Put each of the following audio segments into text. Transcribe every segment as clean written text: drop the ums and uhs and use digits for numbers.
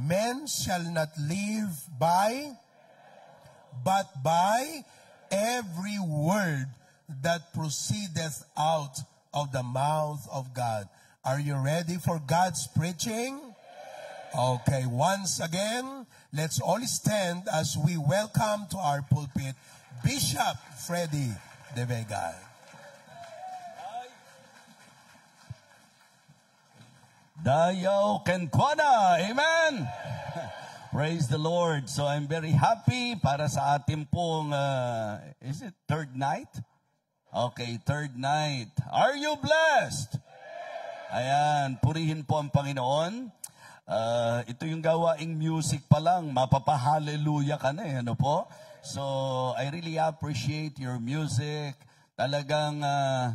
Men shall not live by, but by every word that proceedeth out of the mouth of God. Are you ready for God's preaching? Okay, once again, let's all stand as we welcome to our pulpit Bishop Freddy De Vega. Dayaw Kenkwana, amen! Praise the Lord. So I'm very happy para sa ating pong, is it third night? Okay, third night. Are you blessed? Ayan, purihin po ang Panginoon. Ito yung gawaing music pa lang, mapapa-hallelujah ka na eh, ano po? So, I really appreciate your music. Talagang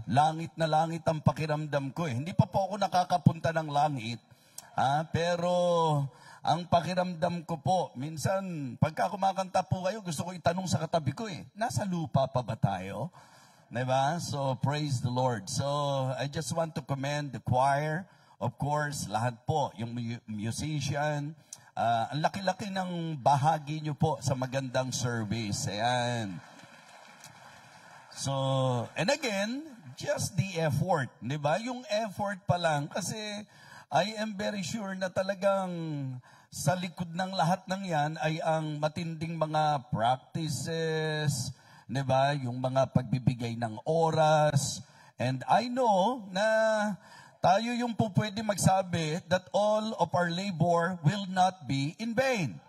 langit na langit ang pakiramdam ko eh. Hindi pa po ako nakakapunta ng langit, pero ang pakiramdam ko po, minsan, pagka kumakanta po kayo, gusto ko itanong sa katabi ko eh, nasa lupa pa ba tayo? Diba? So, praise the Lord. So, I just want to commend the choir. Of course, lahat po, yung musician, ang laki-laki ng bahagi nyo po sa magandang service. Ayan. So, and again, just the effort. Diba? Yung effort pa lang, kasi I am very sure na talagang sa likod ng lahat ng yan ay ang matinding mga practices, diba? Yung mga pagbibigay ng oras. And I know na tayo yung po pwede magsabi that all of our labor will not be in vain.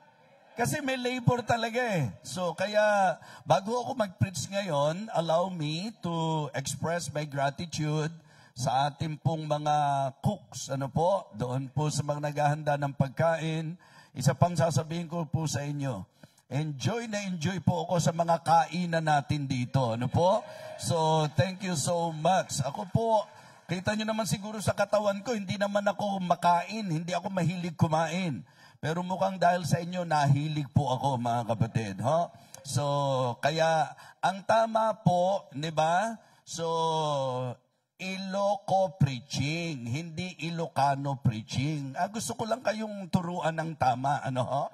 Kasi may labor talaga eh. So kaya bago ako mag-preach ngayon, allow me to express my gratitude sa ating pong mga cooks. Ano po? Doon po sa mga naghahanda ng pagkain. Isa pang sasabihin ko po sa inyo, enjoy na enjoy po ako sa mga kainan natin dito. Ano po? So thank you so much. Ako po, kita nyo naman siguro sa katawan ko, hindi naman ako makain, hindi ako mahilig kumain. Pero mukhang dahil sa inyo, nahilig po ako mga kapatid. Huh? So, kaya ang tama po, di ba? So, Iloco preaching, hindi Ilocano preaching. Gusto ko lang kayong turuan ng tama. Ano?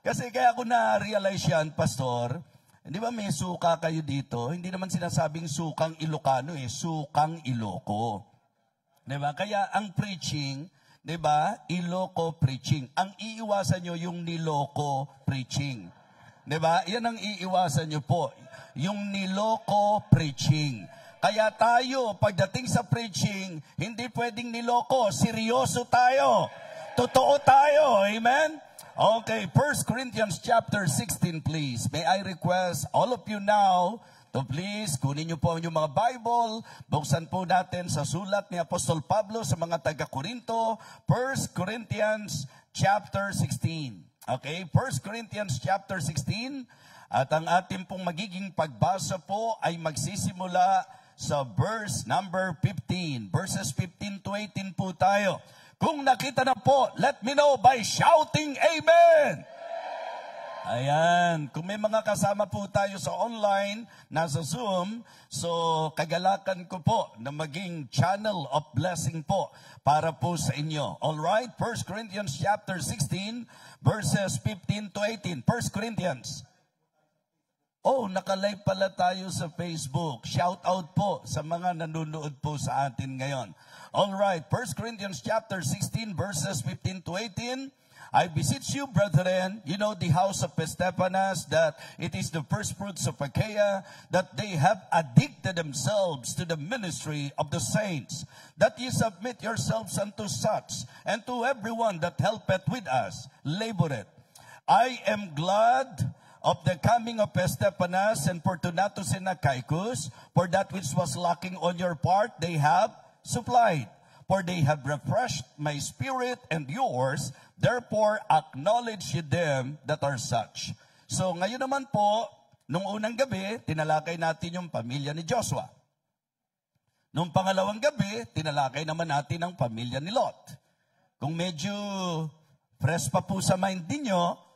Kasi kaya ako na-realize yan, Pastor. Di ba may suka kayo dito? Hindi naman sinasabing sukang Ilocano eh, sukang Iloco. Di ba? Kaya ang preaching, di ba? Iloco preaching. Ang iiwasan nyo yung niloko preaching. Di ba? Yan ang iiwasan nyo po. Yung niloko preaching. Kaya tayo, pagdating sa preaching, hindi pwedeng niloko. Seryoso tayo. Totoo tayo. Amen? Okay, 1 Corinthians chapter 16, please. May I request all of you now to please, kunin niyo po yung mga Bible, buksan po natin sa sulat ni Apostol Pablo sa mga taga-Korinto, 1 Corinthians chapter 16. Okay, 1 Corinthians chapter 16. At ang ating pong magiging pagbasa po ay magsisimula sa verse number 15. Verses 15 to 18 po tayo. Kung nakita na po, let me know by shouting Amen! Ayan. Kung may mga kasama po tayo sa online, nasa Zoom, so kagalakan ko po na maging channel of blessing po para po sa inyo. Alright? 1 Corinthians chapter 16, verses 15 to 18. 1 Corinthians. Oh, nakalive pala tayo sa Facebook. Shout out po sa mga nanonood po sa atin ngayon. All right, 1 Corinthians chapter 16 verses 15 to 18. I beseech you, brethren, you know the house of Stephanas, that it is the first fruits of Achaia, that they have addicted themselves to the ministry of the saints, that ye submit yourselves unto such, and to everyone that helpeth with us, laboreth. I am glad of the coming of Stephanas and Fortunatus and Achaicus, for that which was lacking on your part they have supplied. For they have refreshed my spirit and yours, therefore acknowledge ye them that are such. So ngayon naman po, nung unang gabi, tinalakay natin yung pamilya ni Joshua. Nung pangalawang gabi, tinalakay naman natin ang pamilya ni Lot. Kung medyo fresh pa po sa mind ninyo,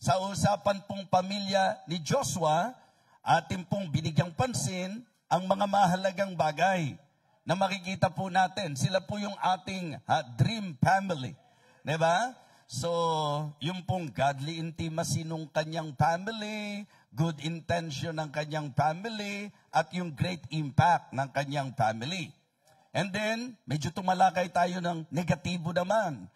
sa usapan pong pamilya ni Joshua, ating pong binigyang pansin ang mga mahalagang bagay na makikita po natin. Sila po yung ating dream family. Diba? So, yung pong godly intimacy nung kanyang family, good intention ng kanyang family, at yung great impact ng kanyang family. And then, medyo tumalakay tayo ng negatibo naman.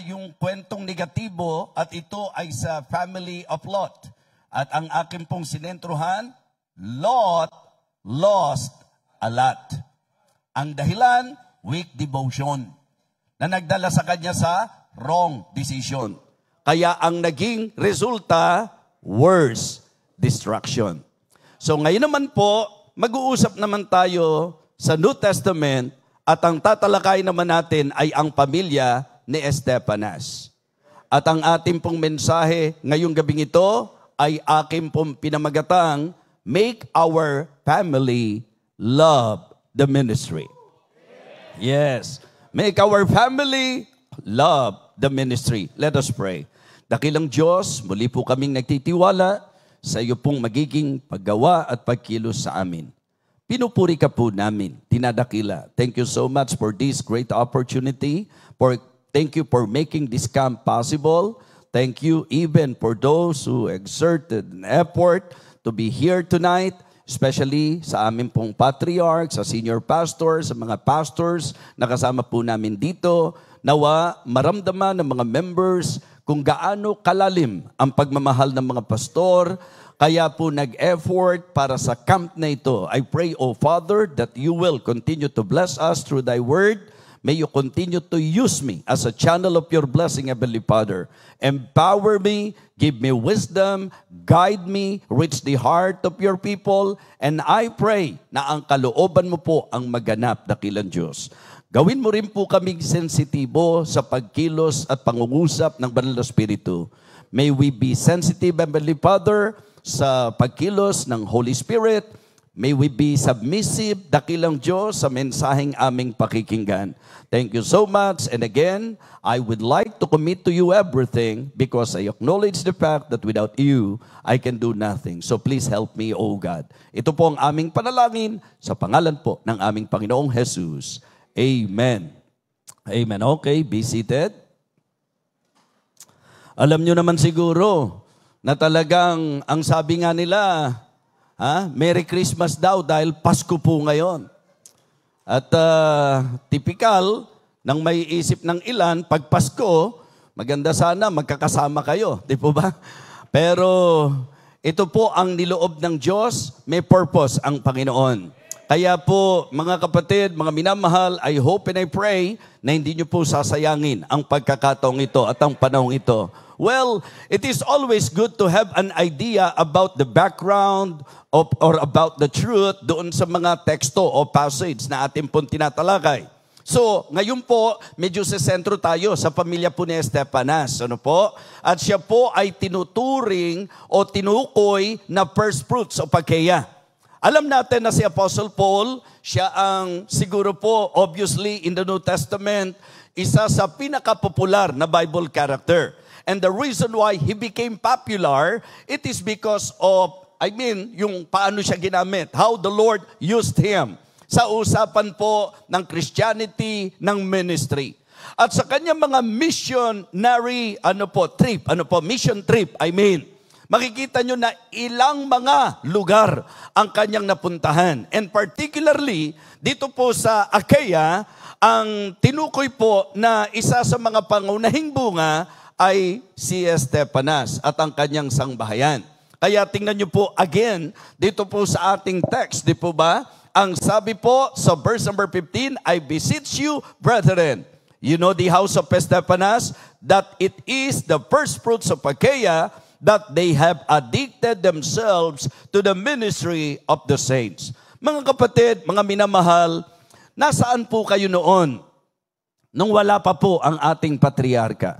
Yung kwentong negatibo, at ito ay sa family of Lot. At ang akin pong sinentruhan, Lot lost a lot. Ang dahilan, weak devotion, na nagdala sa kanya sa wrong decision. Kaya ang naging resulta, worse, destruction. So ngayon naman po, mag-uusap naman tayo sa New Testament at ang tatalakay naman natin ay ang pamilya ni Estefanas. At ang ating pong mensahe ngayong gabing ito ay aking pong pinamagatang, make our family love the ministry. Yes. Make our family love the ministry. Let us pray. Dakilang Diyos, muli po kaming nagtitiwala sa iyo pong magiging paggawa at pagkilos sa amin. Pinupuri ka po namin, tinadakila. Thank you so much for this great opportunity. Thank you for making this camp possible. Thank you even for those who exerted an effort to be here tonight, especially sa amin pong patriarch, sa senior pastors, sa mga pastors na kasama po namin dito. Nawa, maramdaman ng mga members kung gaano kalalim ang pagmamahal ng mga pastor, kaya po nag-effort para sa camp na ito. I pray, O Father, that you will continue to bless us through thy word. May you continue to use me as a channel of your blessing, Heavenly Father. Empower me, give me wisdom, guide me, reach the heart of your people, and I pray na ang kalooban mo po ang maganap, dakilang Diyos. Gawin mo rin po kaming sensitibo sa pagkilos at pangungusap ng Banal na Espiritu. May we be sensitive, Heavenly Father, sa pagkilos ng Holy Spirit. May we be submissive, dakilang Diyos, sa mensaheng aming pakikinggan. Thank you so much. And again, I would like to commit to you everything because I acknowledge the fact that without you, I can do nothing. So please help me, O God. Ito po ang aming panalangin sa pangalan po ng aming Panginoong Jesus. Amen. Amen. Okay, be seated. Alam nyo naman siguro na talagang ang sabi nga nila, Merry Christmas daw dahil Pasko po ngayon. At typical ng may isip ng ilan, pag Pasko, maganda sana magkakasama kayo. Di po ba? Pero ito po ang niloob ng Diyos, may purpose ang Panginoon. Kaya po, mga kapatid, mga minamahal, I hope and I pray na hindi nyo po sasayangin ang pagkakataong ito at ang panahong ito. Well, it is always good to have an idea about the background or about the truth doon sa mga teksto o passage na ating pong tinatalakay. So, ngayon po, medyo sa sentro tayo sa pamilya po ni Estefanas. Ano po? At siya po ay tinuturing o tinukoy na first fruits o pagkaya. Alam natin na si Apostle Paul, siya ang siguro po, obviously, in the New Testament, isa sa pinaka-popular na Bible character. And the reason why he became popular, it is because of, yung paano siya ginamit, how the Lord used him sa usapan po ng Christianity, ng ministry. At sa kanyang mga missionary, mission trip, makikita nyo na ilang mga lugar ang kanyang napuntahan. And particularly, dito po sa Achaia, ang tinukoy po na isa sa mga pangunahing bunga ay si Estefanas at ang kanyang sangbahayan. Kaya tingnan nyo po again, dito po sa ating text, di po ba? Ang sabi po sa verse number 15, I beseech you, brethren, you know the house of Estefanas, that it is the first fruits of Achaia, that they have addicted themselves to the ministry of the saints. Mga kapatid, mga minamahal, nasaan po kayo noon nung wala pa po ang ating patriarka?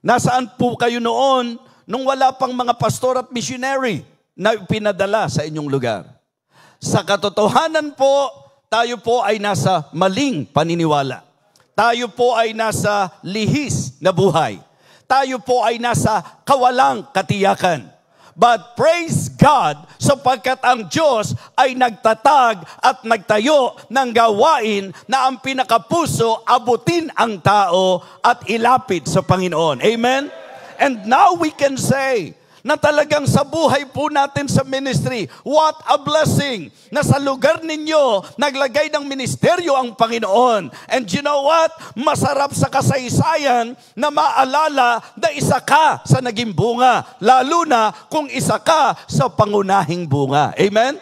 Nasaan po kayo noon nung wala pang mga pastor at missionary na pinadala sa inyong lugar? Sa katotohanan po, tayo po ay nasa maling paniniwala. Tayo po ay nasa lihis na buhay. Tayo po ay nasa kawalang katiyakan. But praise God, sapagkat ang Diyos ay nagtatag at nagtayo ng gawain na ang pinakapuso abutin ang tao at ilapit sa Panginoon. Amen? And now we can say na talagang sa buhay po natin sa ministry, what a blessing na sa lugar ninyo naglagay ng ministeryo ang Panginoon. And you know what? Masarap sa kasaysayan na maalala na isa ka sa naging bunga, lalo na kung isa ka sa pangunahing bunga. Amen?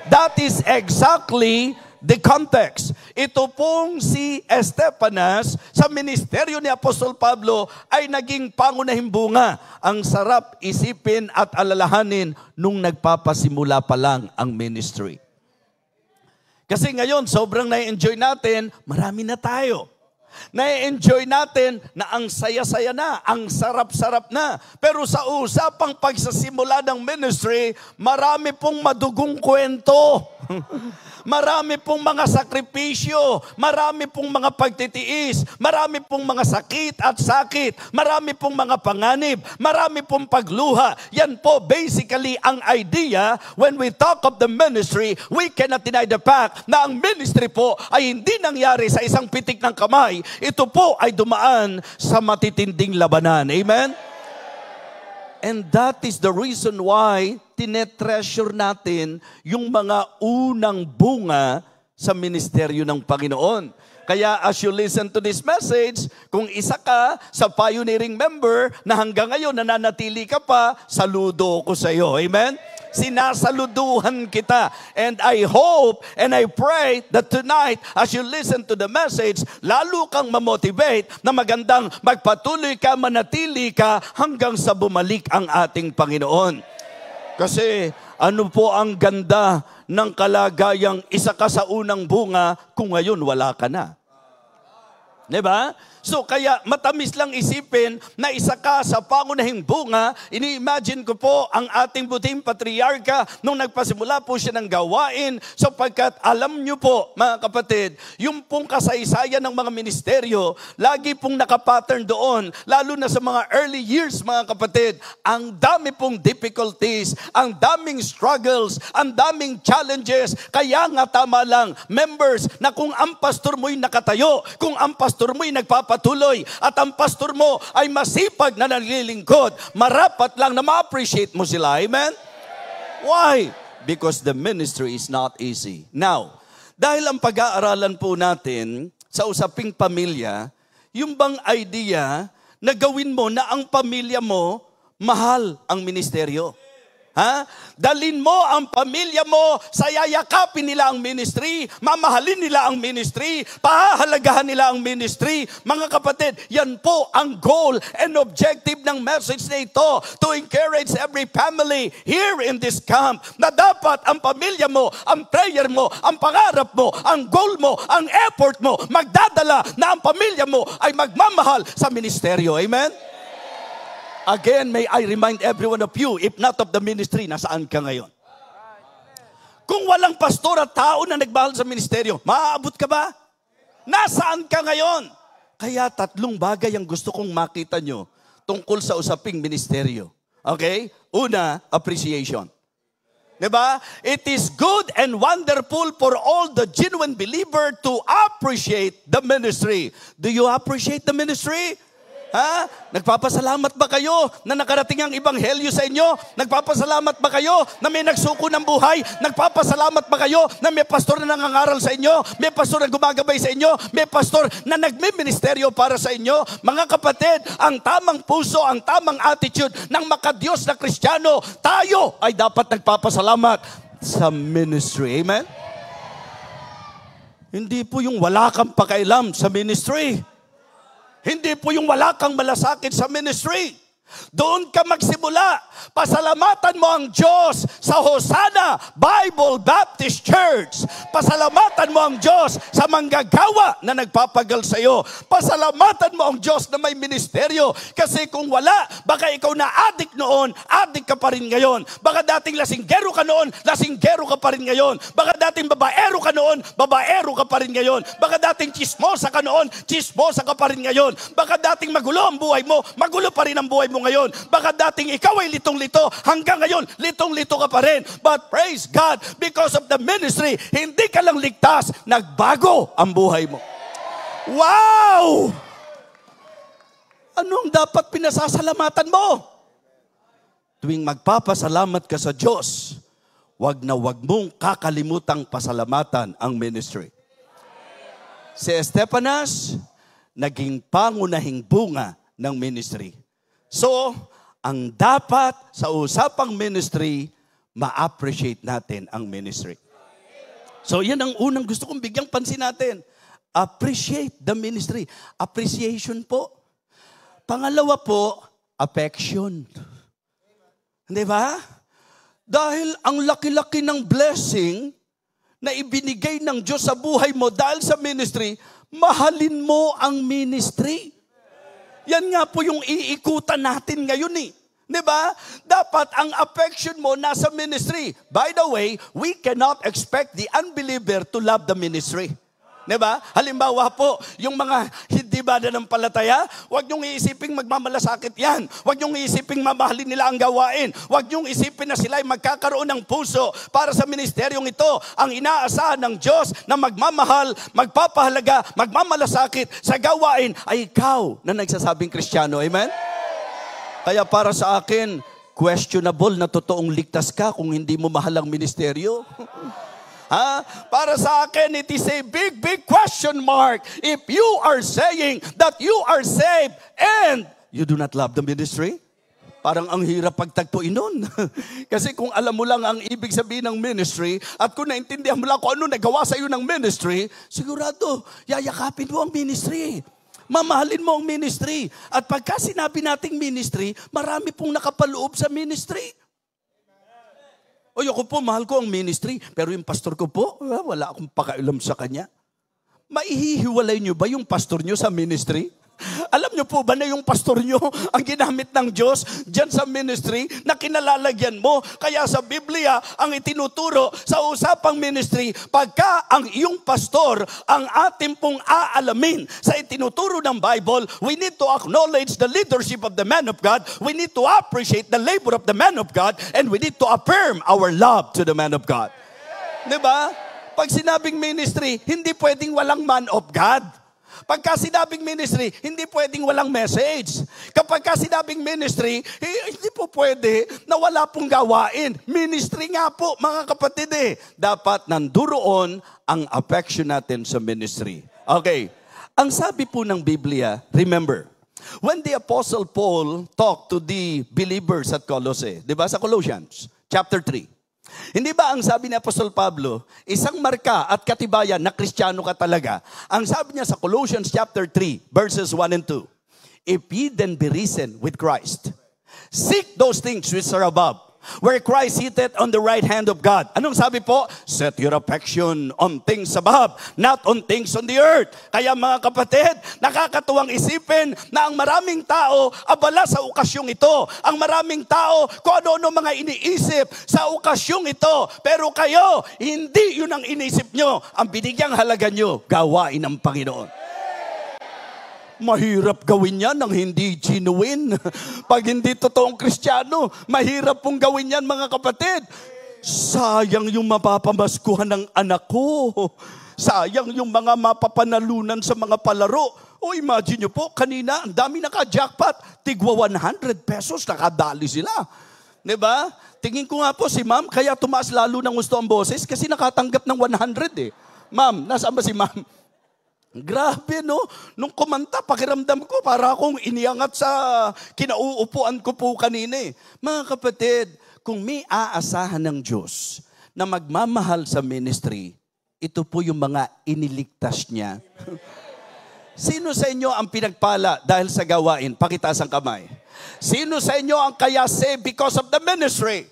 That is exactly the context. Ito pong si Estefanas sa ministeryo ni Apostol Pablo ay naging pangunahing bunga. Ang sarap isipin at alalahanin nung nagpapasimula pa lang ang ministry. Kasi ngayon, sobrang na-enjoy natin, marami na tayo. Na-enjoy natin na ang saya-saya na, ang sarap-sarap na. Pero sa usapang pagsasimula ng ministry, marami pong madugong kwento. Marami pong mga sakripisyo, marami pong mga pagtitiis, marami pong mga sakit at sakit, marami pong mga panganib, marami pong pagluha. Yan po basically ang idea when we talk of the ministry. We cannot deny the fact na ang ministry po ay hindi nangyari sa isang pitik ng kamay. Ito po ay dumaan sa matitinding labanan. Amen? And that is the reason why tinetreasure natin yung mga unang bunga sa ministeryo ng Panginoon. Kaya as you listen to this message, kung isa ka sa pioneering member na hanggang ngayon nananatili ka pa, saludo ko sa iyo. Amen? Sinasaluduhan kita. And I hope and I pray that tonight, as you listen to the message, lalo kang mamotivate na magandang magpatuloy ka, manatili ka hanggang sa bumalik ang ating Panginoon. Kasi ano po ang ganda ng kalagayang isa ka sa unang bunga kung ngayon wala ka na. Diba? So kaya matamis lang isipin na isa ka sa pangunahing bunga. Ini-imagine ko po ang ating buting patriarka nung nagpasimula po siya ng gawain, sapagkat alam nyo po mga kapatid, yung pong kasaysayan ng mga ministeryo, lagi pong nakapattern doon, lalo na sa mga early years mga kapatid, ang dami pong difficulties, ang daming struggles, ang daming challenges. Kaya nga tama lang, members, na kung ang pastor mo'y nakatayo, kung ang pastor mo'y nagpapatuloy, at ang pastor mo ay masipag na naglilingkod, marapat lang na ma-appreciate mo sila. Amen? Why? Because the ministry is not easy. Now, dahil ang pag-aaralan po natin sa usaping pamilya, yung bang idea na gawin mo na ang pamilya mo, mahal ang ministeryo. Ha? Dalin mo ang pamilya mo, sayayakapin nila ang ministry, mamahalin nila ang ministry, pahahalagahan nila ang ministry. Mga kapatid, yan po ang goal and objective ng message na ito, to encourage every family here in this camp, na dapat ang pamilya mo, ang prayer mo, ang pangarap mo, ang goal mo, ang effort mo, magdadala na ang pamilya mo ay magmamahal sa ministeryo. Amen? Again, may I remind every one of you, if not of the ministry, nasaan ka ngayon? Kung walang pastor at tao na nagmahal sa ministeryo, maaabot ka ba? Nasaan ka ngayon? Kaya tatlong bagay ang gusto kong makita nyo tungkol sa usaping ministeryo. Okay? Una, appreciation. Diba? It is good and wonderful for all the genuine believer to appreciate the ministry. Do you appreciate the ministry? Ha? Nagpapasalamat ba kayo na nakarating ang ebanghelyo sa inyo? Nagpapasalamat ba kayo na may nagsuko ng buhay? Nagpapasalamat ba kayo na may pastor na nangangaral sa inyo? May pastor na gumagabay sa inyo? May pastor na nagmiministeryo para sa inyo? Mga kapatid, ang tamang puso, ang tamang attitude ng makadiyos na Kristiyano, tayo ay dapat nagpapasalamat sa ministry. Amen? Hindi po yung wala kang pakailam sa ministry. Hindi po yung wala kang malasakit sa ministry. Doon ka magsimula. Pasalamatan mo ang Diyos sa Hosanna Bible Baptist Church. Pasalamatan mo ang Diyos sa manggagawa na nagpapagal sa iyo. Pasalamatan mo ang Diyos na may ministeryo. Kasi kung wala, baka ikaw na adik noon, adik ka pa rin ngayon. Baka dating lasinggero ka noon, lasinggero ka pa rin ngayon. Baka dating babaero ka noon, babaero ka pa rin ngayon. Baka dating chismosa ka noon, chismosa ka pa rin ngayon. Baka dating magulo ang buhay mo, magulo pa rin ang buhay mo mo ngayon. Baka dating ikaw ay litong-lito, hanggang ngayon, litong-lito ka pa rin. But praise God, because of the ministry, hindi ka lang ligtas, nagbago ang buhay mo. Wow! Anong dapat pinasasalamatan mo? Tuwing magpapasalamat ka sa Diyos, wag na wag mong kakalimutang pasalamatan ang ministry. Si Estefanas, naging pangunahing bunga ng ministry. So, ang dapat sa usapang ministry, ma-appreciate natin ang ministry. So, yan ang unang gusto kong bigyang pansin natin. Appreciate the ministry. Appreciation po. Pangalawa po, affection. Di ba? Dahil ang laki-laki ng blessing na ibinigay ng Diyos sa buhay mo dahil sa ministry, mahalin mo ang ministry. Yan nga po yung iikutan natin ngayon eh. Diba? Dapat ang affection mo nasa ministry. By the way, we cannot expect the unbeliever to love the ministry. Diba? Halimbawa po, yung mga hindi ba na ng palataya, huwag niyong iisiping magmamalasakit yan. Huwag niyong iisiping mamahalin nila ang gawain. Huwag niyong isipin na sila ay magkakaroon ng puso para sa ministeryong ito. Ang inaasahan ng Diyos na magmamahal, magpapahalaga, magmamalasakit sa gawain ay ikaw na nagsasabing Kristiyano. Amen? Kaya para sa akin, questionable na totoong ligtas ka kung hindi mo mahal ang ministeryo. Para sa akin, it is a big, big question mark if you are saying that you are saved and you do not love the ministry. Parang ang hirap pagtagpuin nun. Kasi kung alam mo lang ang ibig sabihin ng ministry at kung naintindihan mo lang kung ano nagawa sa iyo ng ministry, sigurado, yayakapin mo ang ministry. Mamahalin mo ang ministry. At pagka sinabi nating ministry, marami pong nakapaloob sa ministry. O ako po, mahal ko ang ministry, pero yung pastor ko po, wala akong pakailam sa kanya. Maihihiwalay nyo ba yung pastor nyo sa ministry? Alam nyo po ba na yung pastor nyo ang ginamit ng Diyos dyan sa ministry na kinalalagyan mo? Kaya sa Biblia, ang itinuturo sa usapang ministry, pagka ang iyong pastor ang ating pong aalamin sa itinuturo ng Bible, we need to acknowledge the leadership of the man of God, we need to appreciate the labor of the man of God, and we need to affirm our love to the man of God. Diba? Pag sinabing ministry, hindi pwedeng walang man of God. Pagka sinabing ministry, hindi pwedeng walang message. Kapag sinabing ministry, hindi po pwede na wala pong gawain. Ministry nga po, mga kapatid eh. Dapat nanduroon ang affection natin sa ministry. Okay. Ang sabi po ng Biblia, remember, when the Apostle Paul talked to the believers at Colossae, di ba sa Colossians, chapter 3, hindi ba ang sabi ni Apostol Pablo, isang marka at katibayan na Kristiyano ka talaga? Ang sabi niya sa Colossians chapter 3, verses 1 and 2, if ye then be risen with Christ, seek those things which are above, where Christ sitteth on the right hand of God. Anong sabi po? Set your affection on things above, not on things on the earth. Kaya mga kapatid, nakakatuwang isipin na ang maraming tao abala sa okasyong ito. Ang maraming tao kung ano-ano mga iniisip sa okasyong ito. Pero kayo, hindi yun ang iniisip nyo. Ang binigyang halaga nyo, gawain ng Panginoon. Mahirap gawin yan ng hindi genuine. Pag hindi totoong Kristiyano, mahirap pong gawin yan, mga kapatid. Sayang yung mapapamaskuhan ng anak ko. Sayang yung mga mapapanalunan sa mga palaro. O imagine nyo po, kanina, ang dami naka-jackpot. Tigwa 100 pesos, nakadali sila. Diba? Tingin ko nga po si ma'am, kaya tumaas lalo ng gusto ang boses kasi nakatanggap ng 100 eh. Ma'am, nasaan ba si ma'am? Grabe, no? Nung kumanta, pakiramdam ko, para akong iniangat sa kinauupuan ko po kanina eh. Mga kapatid, kung may aasahan ng Diyos na magmamahal sa ministry, ito po yung mga iniligtas niya. Sino sa inyo ang pinagpala dahil sa gawain? Pakitaas ang kamay. Sino sa inyo ang kaya saved because of the ministry?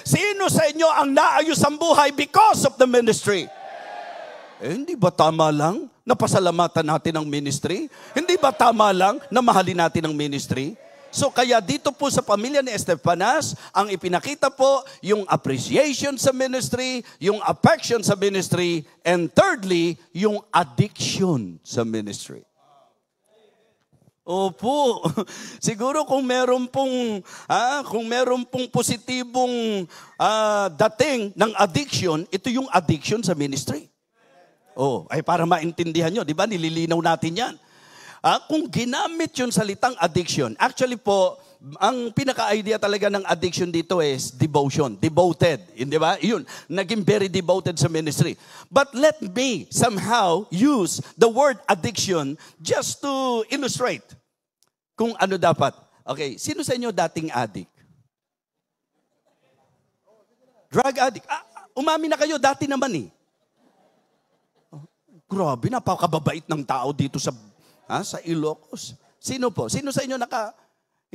Sino sa inyo ang naayos ang buhay because of the ministry? Hindi ba tama lang na pasalamatan natin ang ministry? Hindi ba tama lang na mahalin natin ang ministry? So kaya dito po sa pamilya ni Estefanas, ang ipinakita po yung appreciation sa ministry, yung affection sa ministry, and thirdly, yung addiction sa ministry. Opo. Siguro kung meron pong positibong dating ng addiction, ito yung addiction sa ministry. Ay para maintindihan nyo, di ba? Nililinaw natin yan. Kung ginamit yung salitang addiction, actually po, ang pinaka-idea talaga ng addiction dito is devotion, devoted. Di ba? Yun, naging very devoted sa ministry. But let me somehow use the word addiction just to illustrate kung ano dapat. Okay, sino sa inyo dating addict? Drug addict. Umami na kayo, dati naman eh. Grabe, napakababait ng tao dito sa Ilocos. Sino po? Sino sa inyo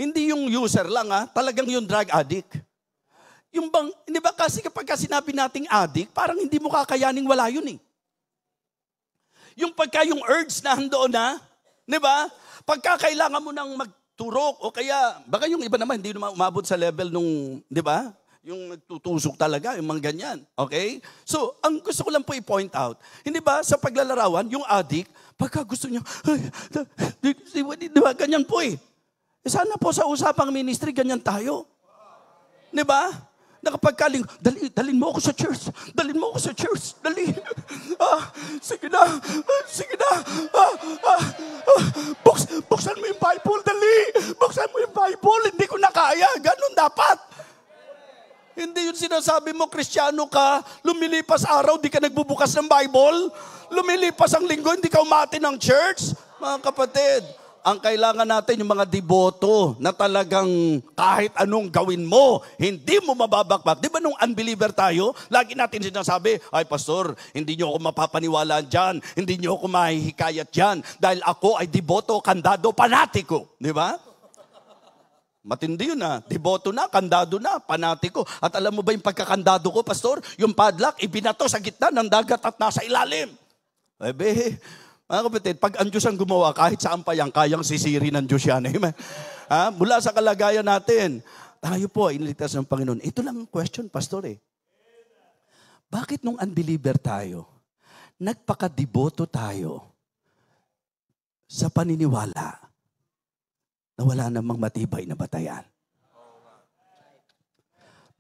hindi yung user lang talagang yung drug addict. Yung bang, hindi ba kasi kapag sinabi nating addict, parang hindi mo kakayaning wala yun eh. Yung pagka yung urge na handoon na, di ba? Pagka kailangan mo nang magturok o kaya, baka yung iba naman hindi naman umabot sa level nung, di ba? Yung nagtutusok talaga, yung mga ganyan. Okay? So, ang gusto ko lang po i-point out, hindi ba sa paglalarawan, yung addict, pagka gusto niya, di ba, ganyan po eh. Sana po sa usapang ministry, ganyan tayo. Di ba? Nakapagkaling, dalin mo ako sa church. Dalin mo ako sa church. Dali. Sige na. Buksan mo yung Bible, dali. Buksan mo yung Bible. Hindi ko na kaya. Ganun dapat. Hindi yun sinasabi mo, Kristiyano ka, lumilipas araw, di ka nagbubukas ng Bible. Lumilipas ang linggo, hindi ka umati ng church. Mga kapatid, ang kailangan natin yung mga deboto na talagang kahit anong gawin mo, hindi mo mababakbak. Di ba nung unbeliever tayo, lagi natin sinasabi, ay pastor, hindi nyo ako mapapaniwalaan dyan, hindi nyo ako mahihikayat dyan, dahil ako ay deboto, kandado, panatiko. Di ba? Matindi yun deboto na, kandado na, panatiko. At alam mo ba yung pagkakandado ko, pastor? Yung padlock, ibinato sa gitna ng dagat at nasa ilalim. Mga kapatid, pag ang Diyos ang gumawa, kahit saan pa yan, kayang sisiri ng Diyos yan. Amen? Mula sa kalagayan natin, tayo po, iniligtas ng Panginoon. Ito lang ang question, pastor Bakit nung unbeliever tayo, nagpakadeboto tayo sa paniniwala na wala namang matibay na batayan?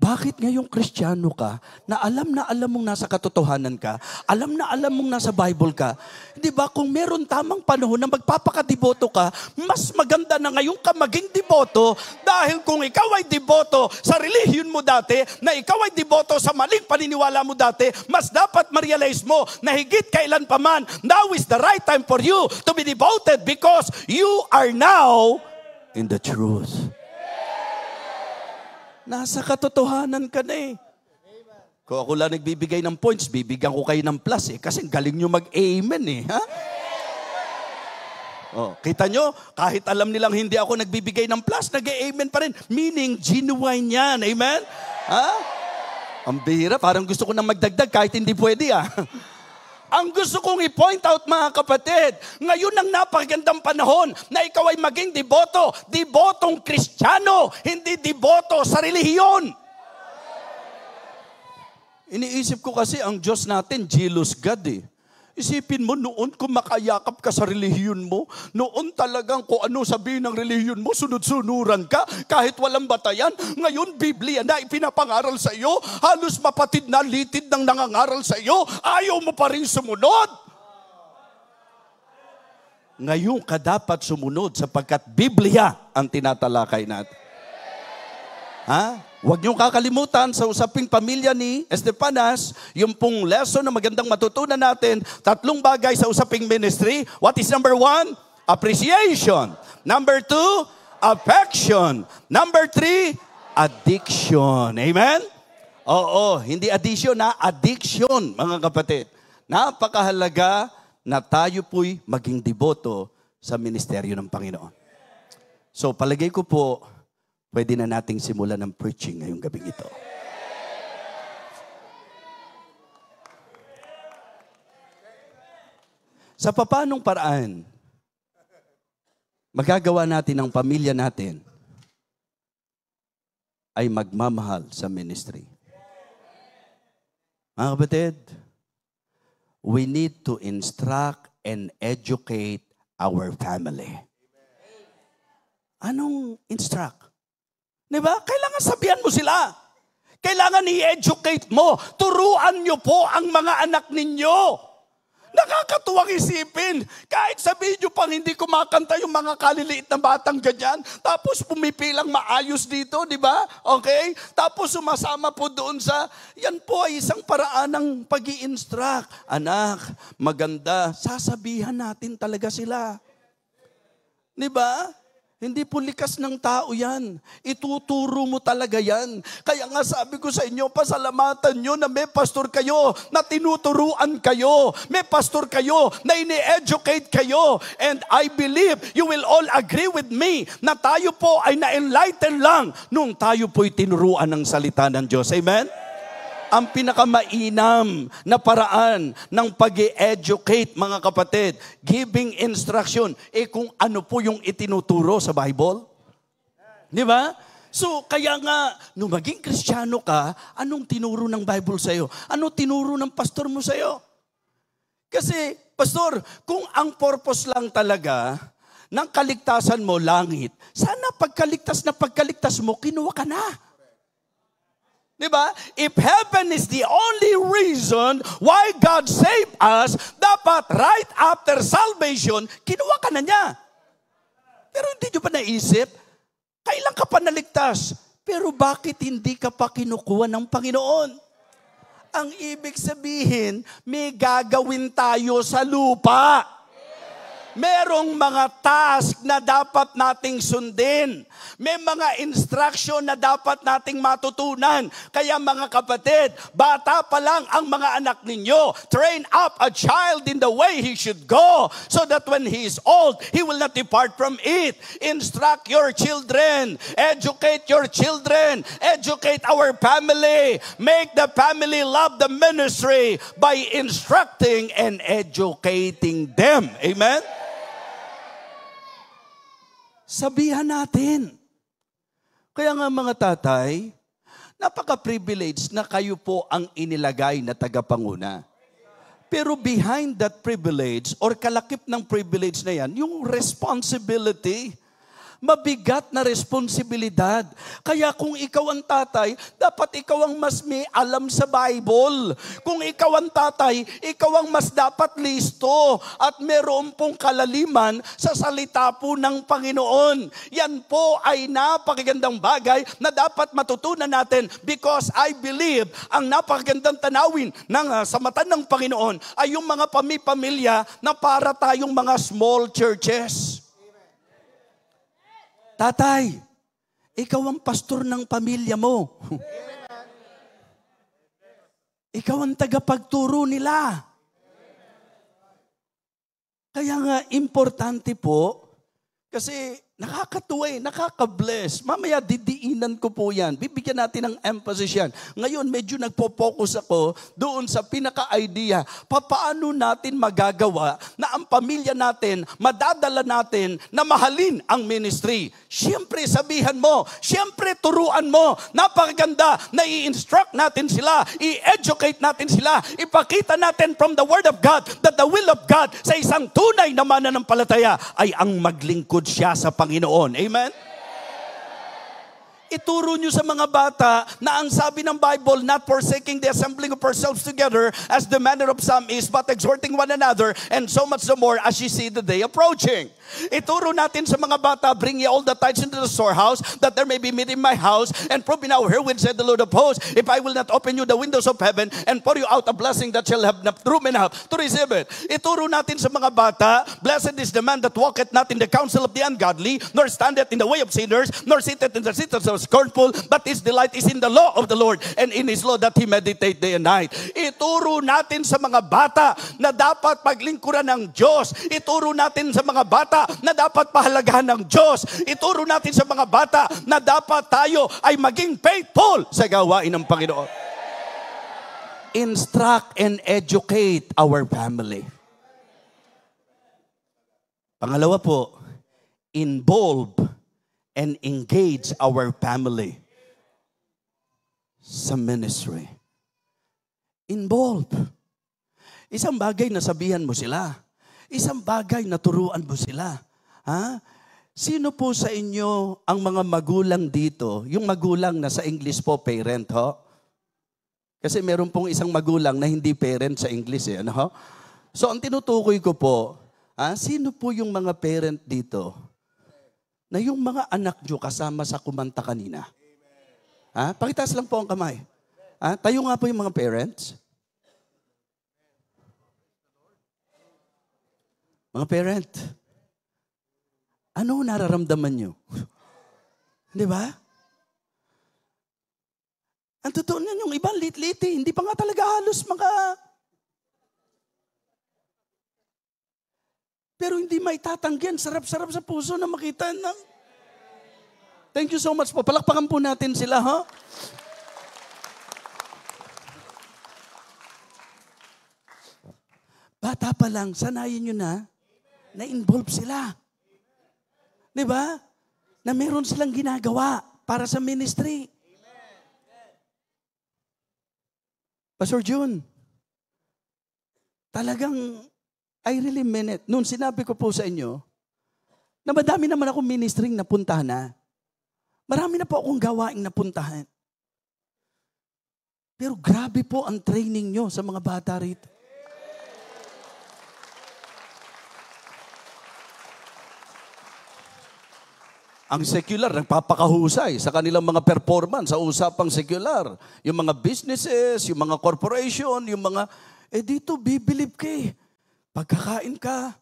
Bakit ngayong Kristiyano ka, na alam mong nasa katotohanan ka, alam mong nasa Bible ka, di ba kung meron tamang panahon na magpapakadeboto ka, mas maganda na ngayon ka maging deboto, dahil kung ikaw ay deboto sa relihiyon mo dati, na ikaw ay deboto sa maling paniniwala mo dati, mas dapat ma-realize mo na higit kailan pa man, now is the right time for you to be devoted because you are now in the truth. Nasa katotohanan ka na Kung ako lang nagbibigay ng points, bibigyan ko kayo ng plus kasi galing nyo mag-amen Kita nyo, kahit alam nilang hindi ako nagbibigay ng plus, nag-amen pa rin. Meaning, genuine yan. Amen? Ang bihira, parang gusto ko nang magdagdag kahit hindi pwede Ang gusto kong i-point out, mga kapatid, ngayon ang napakagandang panahon na ikaw ay maging deboto, debotong Kristiyano, hindi deboto sa relihiyon. Iniisip ko kasi ang Diyos natin, jealous God Isipin mo, noon kung makayakap ka sa relihiyon mo, noon talagang kung ano sabihin ng relihiyon mo, sunod-sunuran ka, kahit walang batayan. Ngayon, Biblia na ipinapangaral sa iyo, halos mapatid na litid ng nangangaral sa iyo, ayaw mo pa rin sumunod. Ngayon ka dapat sumunod sapagkat Biblia ang tinatalakay natin. Huwag niyong kakalimutan sa usaping pamilya ni Estepanas, yung pong lesson na magandang matutunan natin, 3 bagay sa usaping ministry. What is number 1? Appreciation. Number 2, affection. Number 3, addiction. Amen? Oo, hindi addition addiction, mga kapatid. Napakahalaga na tayo po'y maging deboto sa ministeryo ng Panginoon. So, palagay ko po, pwede na nating simulan ng preaching ngayong gabing ito. Sa papanong paraan, magagawa natin ang pamilya natin ay magmamahal sa ministry. Mga kapatid, we need to instruct and educate our family. Anong instruct? Diba? Kailangan sabihan mo sila. Kailangan i-educate mo. Turuan nyo po ang mga anak ninyo. Nakakatuwang isipin. Kahit sabihin nyo pang hindi kumakanta yung mga kaliliit na batang ganyan, tapos pumipilang maayos dito, di ba? Okay? Tapos sumasama po doon sa, yan po ay isang paraan ng pag-i-instruct. Anak, maganda, sasabihan natin talaga sila. Di ba? Hindi po likas ng tao yan. Ituturo mo talaga yan. Kaya nga sabi ko sa inyo, pasalamatan nyo na may pastor kayo, na tinuturuan kayo. May pastor kayo, na ini-educate kayo. And I believe you will all agree with me na tayo po ay na-enlighten lang nung tayo po'y tinuruan ng salita ng Diyos. Amen? Ang pinakamainam na paraan ng pag-educate, mga kapatid, giving instruction, kung ano po yung itinuturo sa Bible. Di ba? So, kaya nga, nung maging Kristiyano ka, anong tinuro ng Bible sa'yo? Ano tinuro ng pastor mo sa'yo? Kasi, pastor, kung ang purpose lang talaga ng kaligtasan mo, langit, sana pagkaligtas mo, kinuha ka na. Diba? If heaven is the only reason why God saved us, dapat right after salvation, kinuha ka na niya. Pero hindi nyo pa naisip, kailan ka pa naligtas? Pero bakit hindi ka pa kinukuha ng Panginoon? Ang ibig sabihin, may gagawin tayo sa lupa. Merong mga task na dapat nating sundin. May mga instruction na dapat nating matutunan. Kaya mga kapatid, bata pa lang ang mga anak ninyo. Train up a child in the way he should go, so that when he is old, he will not depart from it. Instruct your children. Educate your children. Educate our family. Make the family love the ministry by instructing and educating them. Amen? Sabihan natin. Kaya nga mga tatay, napaka-privilege na kayo po ang inilagay na tagapanguna. Pero behind that privilege or kalakip ng privilege na yan, yung responsibility, mabigat na responsibilidad. Kaya kung ikaw ang tatay, dapat ikaw ang mas may alam sa Bible. Kung ikaw ang tatay, ikaw ang mas dapat listo at meron pong kalaliman sa salita po ng Panginoon. Yan po ay napakagandang bagay na dapat matutunan natin, because I believe ang napakagandang tanawin sa mata ng Panginoon ay yung mga pamilya na para tayong mga small churches. Tatay, ikaw ang pastor ng pamilya mo. Ikaw ang tagapagturo nila. Kaya nga, importante po, kasi nakakatuwa, nakaka-bless. Mamaya didiinan ko po yan. Bibigyan natin ng emphasis yan. Ngayon, medyo nagpo-focus ako doon sa pinaka-idea. Paano natin magagawa na ang pamilya natin, madadala natin na mahalin ang ministry? Siyempre, sabihan mo. Siyempre, turuan mo. Napakaganda na i-instruct natin sila. I-educate natin sila. Ipakita natin from the Word of God that the will of God sa isang tunay na mananampalataya ay ang maglingkod siya sa Panginoon. Amen? Ituro nyo sa mga bata na ang sabi ng Bible, not forsaking the assembling of ourselves together as the manner of some is, but exhorting one another, and so much the more as you see the day approaching. Ituro natin sa mga bata, bring ye all the tithes into the storehouse, that there may be meat in my house, and prove me now herewith, said the Lord of hosts, if I will not open you the windows of heaven, and pour you out a blessing that shall have not room enough to receive it. Ituro natin sa mga bata, blessed is the man that walketh not in the counsel of the ungodly, nor standeth in the way of sinners, nor sitteth in the seat of scornful, but his delight is in the law of the Lord, and in his law that he meditate day and night. Ituro natin sa mga bata na dapat paglingkuran ng Diyos. Ituro natin sa mga bata na dapat pahalagahan ng Diyos. Ituro natin sa mga bata na dapat tayo ay maging faithful sa gawain ng Panginoon. Instruct and educate our family. Pangalawa po, involve and engage our family sa ministry. Involve. Isang bagay na sabihan mo sila. Isang bagay na turuan mo sila. Ha? Sino po sa inyo ang mga magulang dito? Yung magulang na sa English po, parent, ho? Kasi meron pong isang magulang na hindi parent sa English, eh, ano, ho? So, ang tinutukoy ko po, sino po yung mga parent dito na yung mga anak nyo kasama sa kumanta kanina? Pakitaas lang po ang kamay. Tayo nga po yung mga parents. Mga parent, ano nararamdaman nyo? Di ba? Ang totoo niyan, yung iba lit-lit, hindi pa nga talaga halos pero hindi maitatanggihan. Sarap-sarap sa puso na makita na. Thank you so much po. Palakpakan po natin sila, ha? Bata pa lang, sanayin nyo na-involve sila. Di ba? Na meron silang ginagawa para sa ministry. Pastor June, talagang, I really mean it. Noon sinabi ko po sa inyo, na madami naman akong ministering napuntahan na. Marami na po akong gawaing napuntahan. Pero grabe po ang training nyo sa mga bata rito. Ang secular, nagpapakahusay sa kanilang mga performance sa usapang secular. Yung mga businesses, yung mga corporation, yung mga, dito, bibilib ka eh. Pagkakain ka,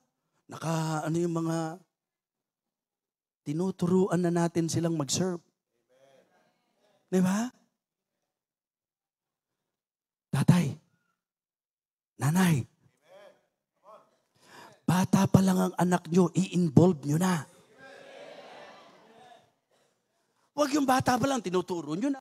yung mga, tinuturuan na natin silang mag-serve. Di ba? Tatay, nanay, bata pa lang ang anak nyo, i-involve nyo na. Huwag yung bata pa lang, tinuturo nyo na.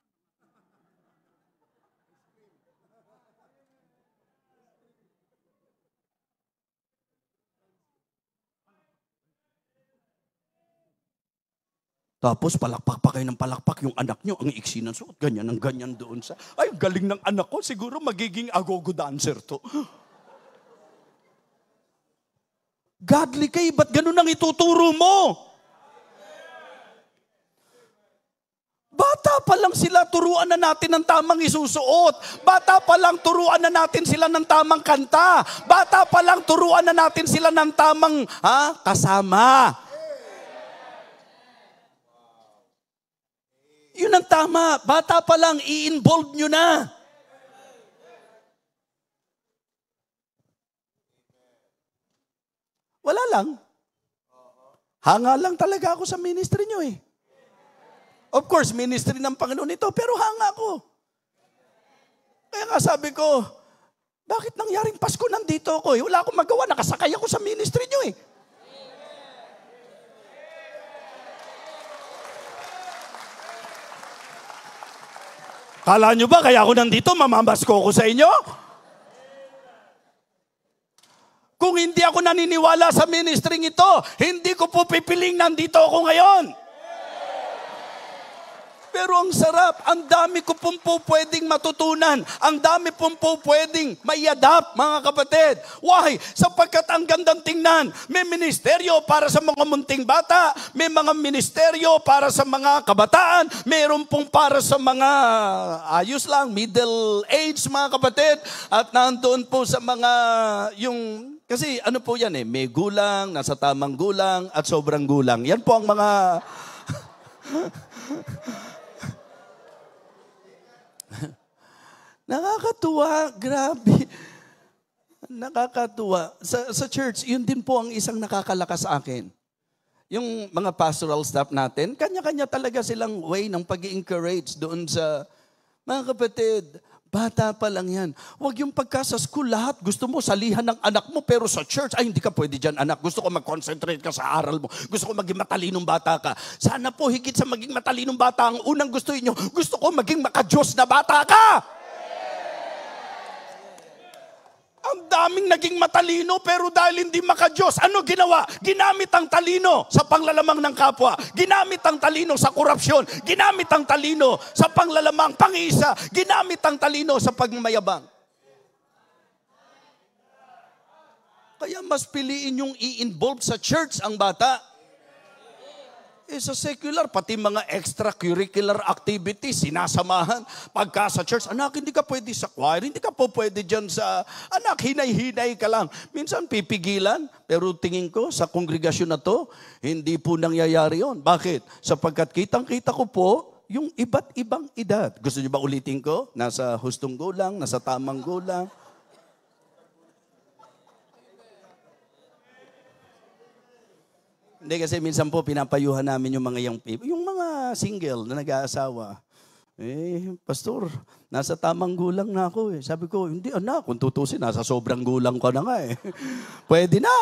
Tapos palakpak pa kayo ng palakpak yung anak nyo, ang iksi ng suot, ganyan ang ganyan doon sa, ay, galing ng anak ko, siguro magiging agogo dancer to. Godly kayo, ba't ganun ang ituturo mo? Bata pa lang sila, turuan na natin ng tamang isusuot. Bata pa lang, turuan na natin sila ng tamang kanta. Bata pa lang, turuan na natin sila ng tamang kasama. Yun ang tama. Bata pa lang, i-involve nyo na. Wala lang. Hanga lang talaga ako sa ministry nyo eh. Of course, ministry ng Panginoon ito, pero hanga ko. Kaya nga sabi ko, bakit nangyaring Pasko nandito ako eh? Wala akong magawa, nakasakay ako sa ministry nyo eh. Kala nyo ba kaya ako nandito, mamamasko ko sa inyo? Kung hindi ako naniniwala sa ministry ito, hindi ko po pipiling nandito ako ngayon. Pero ang sarap, ang dami ko pong po pwedeng matutunan. Ang dami pong po pwedeng mai-adapt, mga kapatid. Why? Sapagkat ang gandang tingnan. May ministeryo para sa mga munting bata. May mga ministeryo para sa mga kabataan. Mayroon pong para sa mga ayos lang, middle age, mga kapatid. At nandoon po sa mga kasi ano po yan may gulang, nasa tamang gulang, at sobrang gulang. Yan po ang mga nakakatuwa, grabe. Nakakatuwa. Sa church, yun din po ang isang nakakalakas sa akin. Yung mga pastoral staff natin, kanya-kanya talaga silang way ng pag-i-encourage doon sa mga kapatid. Bata pa lang yan. Huwag yung pagka sa school, lahat gusto mo salihan ng anak mo, pero sa church, ay hindi ka pwede dyan anak. Gusto ko mag-concentrate ka sa aral mo. Gusto ko maging matalinong bata ka. Sana po higit sa maging matalinong bata, ang unang gusto niyo, gusto ko maging maka-Diyos na bata ka. Ang daming naging matalino pero dahil hindi maka-Diyos, ano ginawa? Ginamit ang talino sa panglalamang ng kapwa. Ginamit ang talino sa korupsyon. Ginamit ang talino sa panglalamang pang-iisa. Ginamit ang talino sa pagmamayabang. Kaya mas piliin yung i-involve sa church ang bata. Sa secular, pati mga extracurricular activities, sinasamahan. Pagka sa church, anak, hindi ka pwede sa choir, hindi ka po pwede dyan sa, anak, hinay-hinay ka lang. Minsan pipigilan, pero tingin ko sa kongregasyon na to, hindi po nangyayari yon. Bakit? Sapagkat kitang-kita ko po, yung iba't ibang edad. Gusto niyo ba ulitin ko? Nasa hustong gulang, nasa tamang gulang. Hindi kasi minsan po pinapayuhan namin yung mga young people, yung mga single na nag-aasawa. Pastor, nasa tamang gulang na ako eh. Sabi ko, hindi anak, kung tutusin, nasa sobrang gulang ko na nga eh. Pwede na.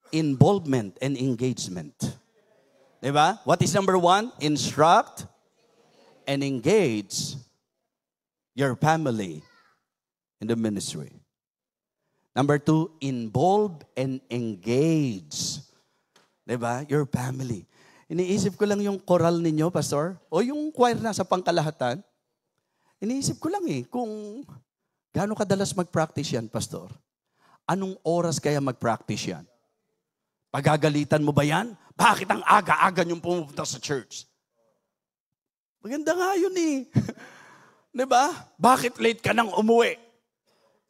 Involvement and engagement. Diba? What is number 1? Instruct and engage your family in the ministry. Number 2, involve and engage. Diba? Your family. Iniisip ko lang yung choral ninyo, Pastor, o yung choir na sa pangkalahatan. Iniisip ko lang kung gaano kadalas mag-practice yan, Pastor. Anong oras kaya mag-practice yan? Pagagalitan mo ba yan? Bakit ang aga-aga niyong pumunta sa church? Maganda nga yun Diba? Bakit late ka nang umuwi?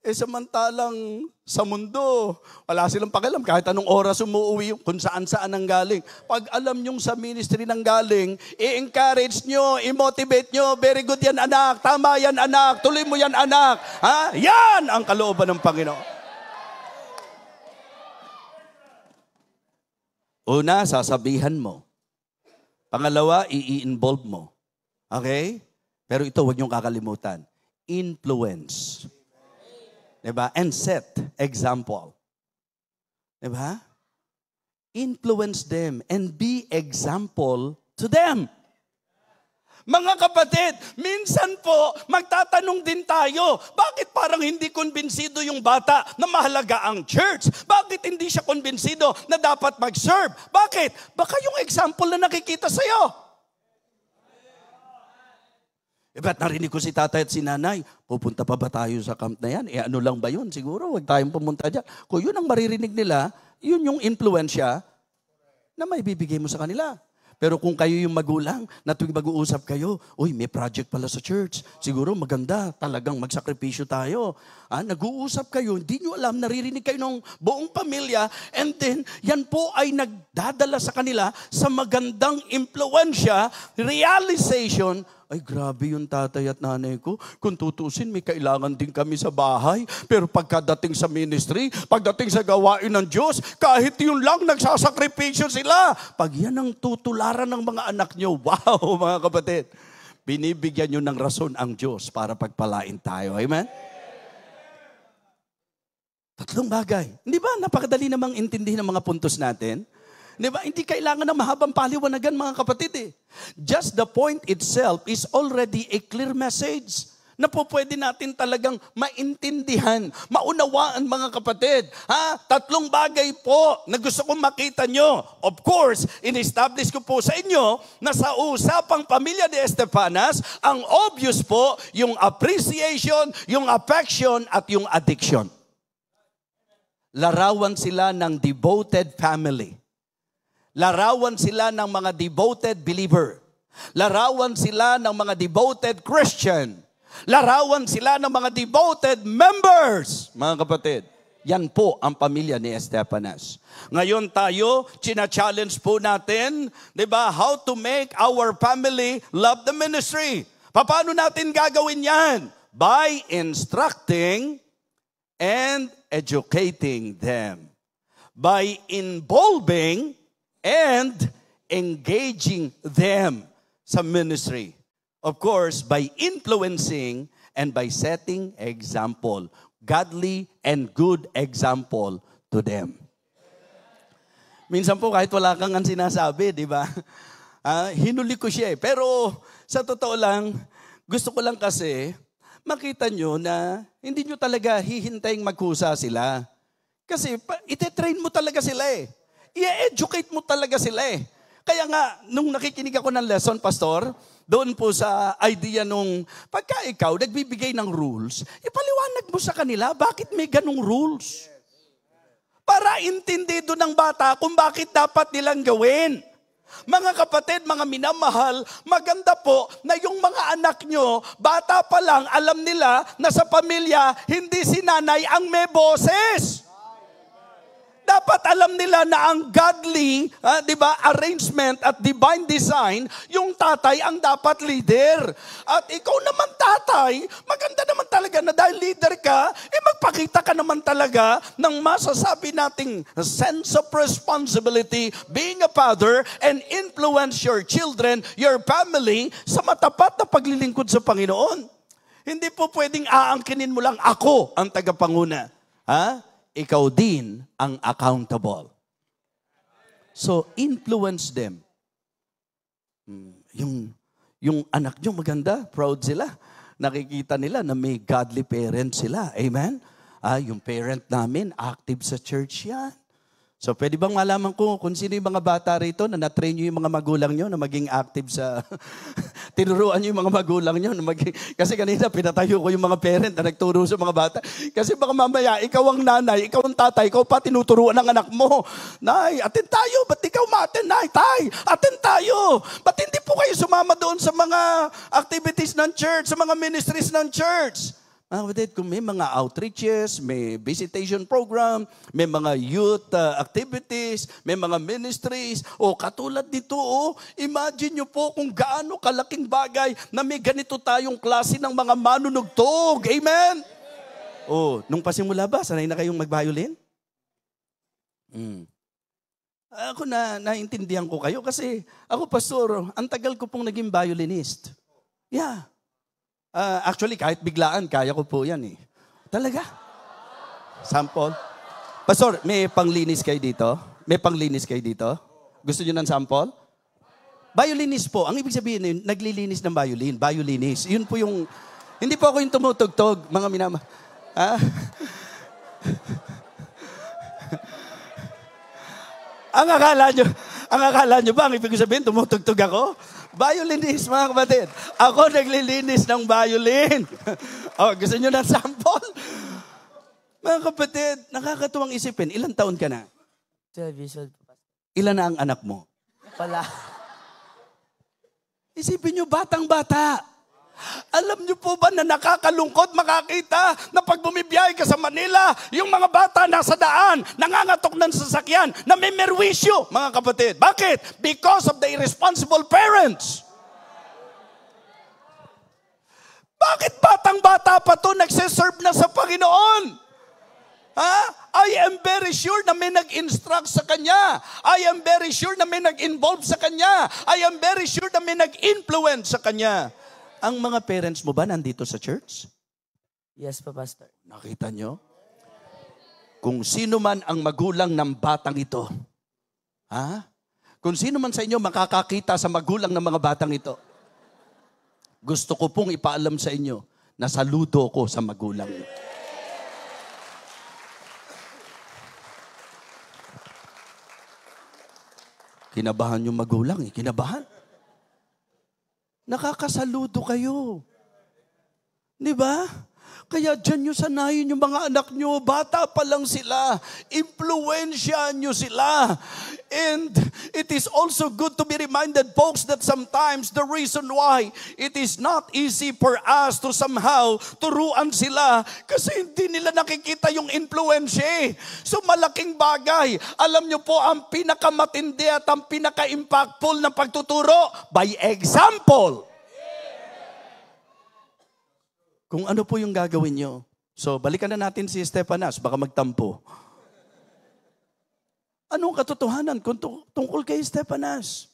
Samantalang sa mundo, wala silang pakialam kahit anong oras umuwi, kung saan-saan ang galing. Pag alam nyong sa ministry nang galing, i-encourage nyo, i-motivate nyo, very good yan anak, tama yan anak, tuloy mo yan anak. Ha? Yan ang kalooban ng Panginoon. Una, sasabihan mo. Pangalawa, i-involve mo. Okay? Pero ito, huwag niyong kakalimutan. Influence. Diba? And set example. Diba? Influence them and be example to them. Mga kapatid, minsan po, magtatanong din tayo, bakit parang hindi kumbinsido yung bata na mahalaga ang church? Bakit hindi siya kumbinsido na dapat mag-serve? Bakit? Baka yung example na nakikita sa'yo. Ba't narinig ko si tatay at si nanay, pupunta pa ba tayo sa camp na yan? Ano lang ba yun? Siguro, huwag tayong pumunta dyan. Kung yun ang maririnig nila, yun yung influensya na may bibigay mo sa kanila. Pero kung kayo yung magulang, na tuwing mag-uusap kayo, uy, may project pala sa church. Siguro maganda, talagang magsakripisyo tayo. Nag-uusap kayo, hindi nyo alam, naririnig kayo ng buong pamilya, and then, yan po ay nagdadala sa kanila sa magandang impluensya, realization. Ay, grabe yung tatay at nanay ko. Kung tutusin, may kailangan din kami sa bahay. Pero pagkadating sa ministry, pagdating sa gawain ng Diyos, kahit yun lang, nagsasakripisyo sila. Pag yan ang tutularan ng mga anak nyo, wow, mga kapatid, binibigyan nyo ng rason ang Diyos para pagpalain tayo. Amen? Tatlong bagay. Hindi ba, napakadali namang intindihin ang mga puntos natin? Diba? Hindi kailangan ng mahabang paliwanagan, mga kapatid. Just the point itself is already a clear message na po pwede natin talagang maintindihan, maunawaan, mga kapatid. Tatlong bagay po na gusto kong makita nyo. Of course, in-establish ko po sa inyo na sa usapang pamilya ni Estefanas, ang obvious po, yung appreciation, yung affection, at yung addiction. Larawan sila ng devoted family. Larawan sila ng mga devoted believer. Larawan sila ng mga devoted Christian. Larawan sila ng mga devoted members. Mga kapatid, yan po ang pamilya ni Estefanas. Ngayon tayo, china-challenge po natin, di ba, how to make our family love the ministry. Paano natin gagawin yan? By instructing and educating them. By involving and engaging them sa ministry. Of course, by influencing and by setting example. Godly and good example to them. Minsan po kahit wala kang sinasabi, di ba? Hinuli ko siya Pero sa totoo lang, gusto ko lang kasi makita nyo na hindi nyo talaga hihintaying magkusa sila. Kasi ite-train mo talaga sila I-educate mo talaga sila Kaya nga, nung nakikinig ako ng lesson, Pastor, doon po sa idea nung, pagka ikaw nagbibigay ng rules, ipaliwanag mo sa kanila, bakit may ganong rules? Para intindido ng bata kung bakit dapat nilang gawin. Mga kapatid, mga minamahal, maganda po na yung mga anak nyo, bata pa lang, alam nila na sa pamilya, hindi si nanay ang may boses. Dapat alam nila na ang godly, di ba, arrangement at divine design, yung tatay ang dapat leader. At ikaw naman tatay, maganda naman talaga na dahil leader ka, magpakita ka naman talaga ng masasabi nating sense of responsibility, being a father, and influence your children, your family, sa matapat na paglilingkod sa Panginoon. Hindi po pwedeng aangkinin mo lang ako ang tagapanguna. Ikaw din ang accountable. So, influence them. Yung anak nyo maganda, proud sila. Nakikita nila na may godly parents sila. Amen? Yung parent namin, active sa church yan. So, pwede bang malaman ko kung sino yung mga bata rito na na-train nyo yung mga magulang nyo na maging active sa... Tinuruan nyo yung mga magulang nyo na maging... Kasi kanina pinatayo ko yung mga parent na nagturo sa mga bata. Kasi baka mamaya, ikaw ang nanay, ikaw ang tatay, ikaw pa tinuturuan ng anak mo. Nay, atin tayo. Ba't ikaw ma-atin? Nay, tay, atin tayo. Ba't hindi po kayo sumama doon sa mga activities ng church, sa mga ministries ng church? Kung may mga outreaches, may visitation program, may mga youth activities, may mga ministries, katulad dito, imagine nyo po kung gaano kalaking bagay na may ganito tayong klase ng mga manunugtog. Amen? Nung pasimula ba, sanay na kayong mag-violin? Ako naintindihan ko kayo kasi ako, pastor, ang tagal ko pong naging violinist. Yeah. Actually, kahit biglaan, kaya ko po yan eh. Talaga? Sample? Pastor, may panglinis kayo dito? May panglinis kayo dito? Gusto nyo ng sample? Violinist po. Ang ibig sabihin, naglilinis ng violin. Violinist. Yun po yung... Hindi po ako yung tumutugtog, mga minama. Ang akala nyo ba, ang ibig sabihin, tumutugtog ako? Violinist, mga kapatid. Ako naglilinis ng violin. Gusto nyo ng sample? Mga kapatid, nakakatuwang isipin. Ilang taon ka na? 12 years old. Ilan na ang anak mo? Wala. Isipin nyo, batang-bata. Alam niyo po ba na nakakalungkot makakita na pag bumibiyahe ka sa Manila, yung mga bata nasa daan, nangangatok ng sasakyan, na may merwisyo, mga kapatid. Bakit? Because of the irresponsible parents. Bakit batang-bata pa to nagsiserve na sa Panginoon? I am very sure na may nag-instruct sa kanya. I am very sure na may nag-involve sa kanya. I am very sure na may nag-influence sa kanya. Ang mga parents mo ba nandito sa church? Yes po, Pastor. Nakita nyo? Kung sino man ang magulang ng batang ito, kung sino man sa inyo makakakita sa magulang ng mga batang ito, gusto ko pong ipaalam sa inyo na saludo ko sa magulang niyo. Kinabahan yung magulang kinabahan. Nakakasaludo kayo. Di ba? Kaya dyan nyo sanayin yung mga anak nyo. Bata pa lang sila. Impluensyahan nyo sila. And it is also good to be reminded, folks, that sometimes the reason why it is not easy for us to somehow turuan sila kasi hindi nila nakikita yung influensya. So malaking bagay. Alam nyo po, ang pinakamatindi at ang pinaka-impactful na pagtuturo, by example. Kung ano po yung gagawin nyo. So, balikan na natin si Stefanas, baka magtampo. Anong katotohanan tungkol kay Stefanas?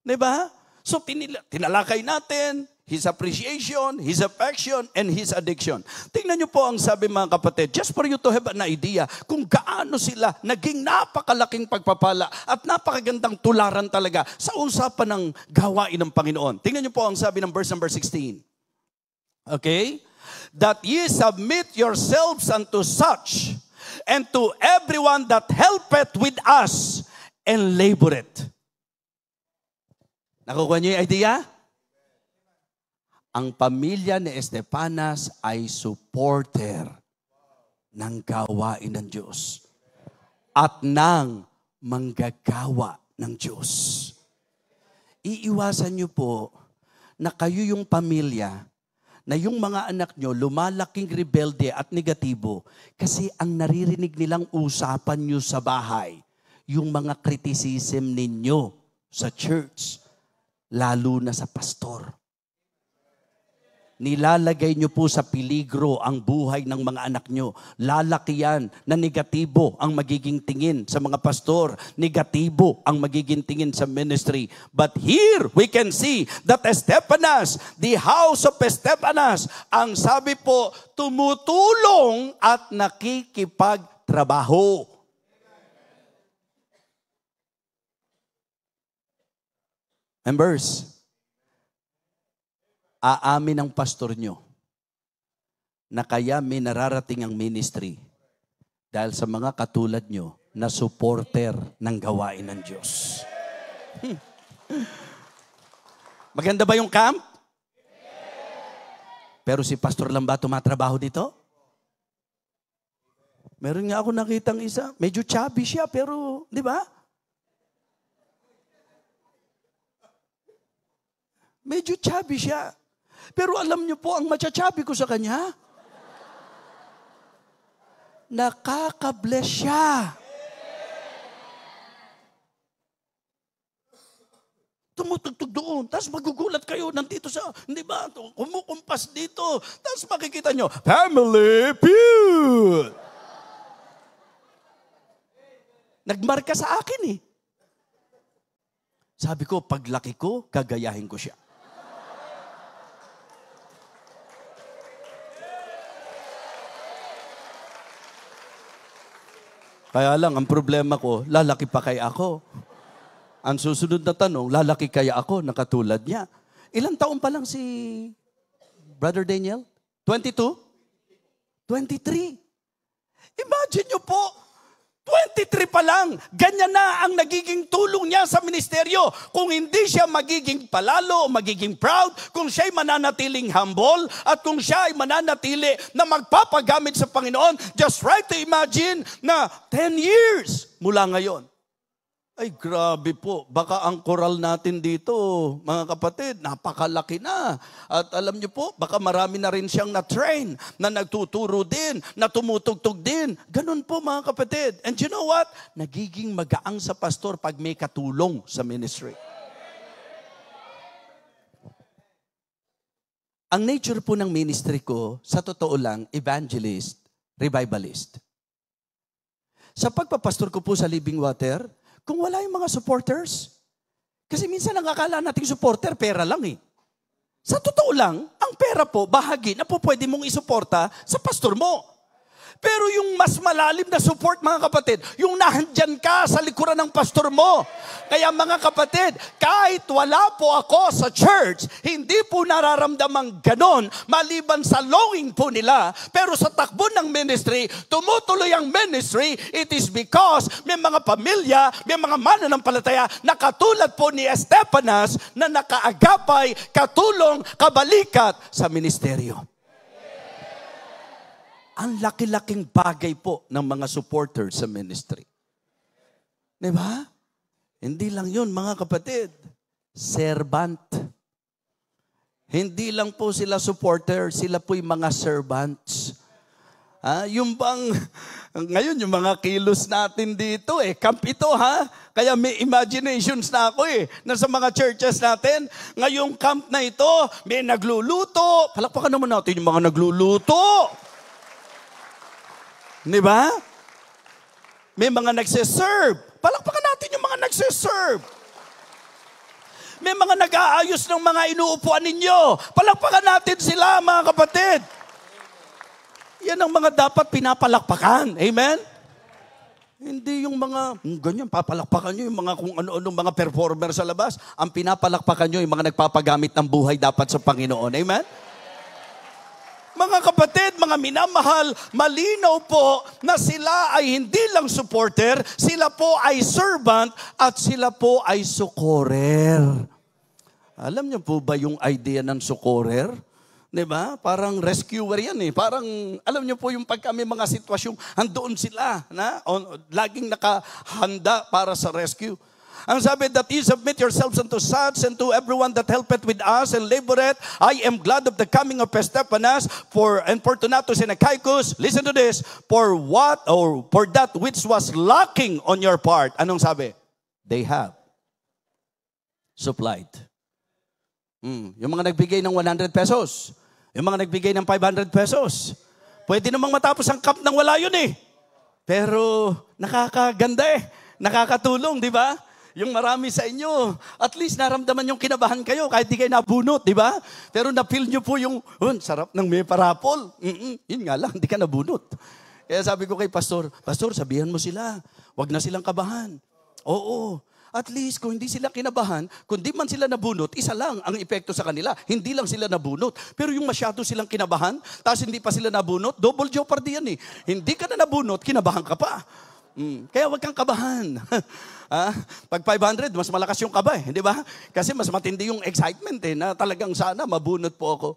Diba? So, tinalakay natin his appreciation, his affection, and his addiction. Tingnan nyo po ang sabi, mga kapatid, just for you to have an idea kung gaano sila naging napakalaking pagpapala at napakagandang tularan talaga sa usapan ng gawain ng Panginoon. Tingnan nyo po ang sabi ng verse number 16. Okay? That ye submit yourselves unto such, and to everyone that helpeth with us, and laboreth. Nakukuha niyo yung idea? Ang pamilya ni Estefanas ay supporter ng gawain ng Diyos. at ng manggagawa ng Diyos. Iiwasan niyo po na kayo yung pamilya na yung mga anak nyo lumalaking rebelde at negatibo kasi ang naririnig nilang usapan nyo sa bahay, yung mga criticism ninyo sa church, lalo na sa pastor. Nilalagay nyo po sa peligro ang buhay ng mga anak nyo. Lalaki yan na negatibo ang magiging tingin sa mga pastor. Negatibo ang magiging tingin sa ministry. But here we can see that Estepanas, the house of Estepanas, ang sabi po, tumutulong at nakikipagtrabaho. Members, aamin ang pastor nyo na kaya may nararating ang ministry dahil sa mga katulad nyo na supporter ng gawain ng Diyos. Maganda ba yung camp? Pero si pastor lang ba tumatrabaho dito? Meron nga ako nakitang isa, medyo chubby siya pero, di ba? Medyo chubby siya. Pero alam niyo po, ang matchachabi ko sa kanya, nakaka-bless siya. Tumutugtog doon, tapos magugulat kayo, nandito sa, hindi ba, kumukumpas dito, tapos makikita nyo, Family Feud! Nagmarka sa akin eh. Sabi ko, paglaki ko, gagayahin ko siya. Kaya lang, ang problema ko, lalaki pa kaya ako? Ang susunod na tanong, lalaki kaya ako na katulad niya? Ilang taon pa lang si Brother Daniel? 22? 23? Imagine nyo po, 23 pa lang, ganyan na ang nagiging tulong niya sa ministeryo. Kung hindi siya magiging palalo o magiging proud, kung siya'y mananatiling humble, at kung siya ay mananatili na magpapagamit sa Panginoon, just try to imagine na 10 years mula ngayon. Ay, grabe po. Baka ang koral natin dito, mga kapatid, napakalaki na. At alam niyo po, baka marami na rin siyang na-train, na nagtuturo din, na tumutugtog din. Ganun po, mga kapatid. And you know what? Nagiging magaang sa pastor pag may katulong sa ministry. Ang nature po ng ministry ko, sa totoo lang, evangelist, revivalist. Sa pagpapastor ko po sa Living Water, kung wala yung mga supporters, kasi minsan ang akala nating supporter, pera lang eh. Sa totoo lang, ang pera po, bahagi na po pwede mong isuporta sa pastor mo. Pero yung mas malalim na support, mga kapatid, yung nahandyan ka sa likuran ng pastor mo. Kaya mga kapatid, kahit wala po ako sa church, hindi po nararamdamang ganon, maliban sa longing po nila. Pero sa takbo ng ministry, tumutuloy ang ministry, it is because may mga pamilya, may mga mananampalataya na katulad po ni Estepanas na nakaagapay, katulong, kabalikat sa ministeryo. Ang laki-laking bagay po ng mga supporters sa ministry. Diba? Hindi lang yun, mga kapatid. Servant. Hindi lang po sila supporter, sila po'y mga servants. Yung bang, ngayon yung mga kilos natin dito camp ito Kaya may imaginations na ako na sa mga churches natin, ngayong camp na ito, may nagluluto. Palakpakan naman natin yung mga nagluluto. Diba? May mga nagsiserve. Palakpakan natin yung mga nagsiserve. May mga nag-aayos ng mga inuupuan ninyo. Palakpakan natin sila, mga kapatid. Yan ang mga dapat pinapalakpakan. Amen? Hindi yung mga, ganyan, papalakpakan nyo yung mga kung ano-ano mga performer sa labas. Ang pinapalakpakan nyo yung mga nagpapagamit ng buhay dapat sa Panginoon. Amen? Mga kapatid, mga minamahal, malinaw po na sila ay hindi lang supporter, sila po ay servant at sila po ay sukorer. Alam niyo po ba yung idea ng sukorer? Diba? Parang rescuer yan eh. Parang, alam niyo po yung pagka may mga sitwasyong andoon sila, laging nakahanda para sa rescue. Ang sabi, that you submit yourselves unto such and to everyone that helpeth with us and laboreth. I am glad of the coming of Estepanas and Fortunatus and Achaicus. Listen to this. For that which was lacking on your part. Anong sabi? They have supplied. Yung mga nagbigay ng 100 pesos. Yung mga nagbigay ng 500 pesos. Pwede namang matapos ang cup nang wala yun eh. Pero nakakaganda eh. Nakakatulong, di ba? Yung marami sa inyo, at least naramdaman yung kinabahan kayo kahit di kayo nabunot, di ba? Pero na-feel nyo po yung, sarap ng may parapol. Yun nga lang, di ka nabunot. Kaya sabi ko kay Pastor, sabihan mo sila, wag na silang kabahan. Oo. At least, kung hindi sila kinabahan, kung di man sila nabunot, isa lang ang epekto sa kanila. Hindi lang sila nabunot. Pero yung masyado silang kinabahan, tapos hindi pa sila nabunot, double jeopardy yan eh. Hindi ka na nabunot, kinabahan ka pa. Kaya wag kang kabahan. Pag 500, mas malakas yung kaba eh, di ba? Kasi mas matindi yung excitement eh, na talagang sana mabunot po ako.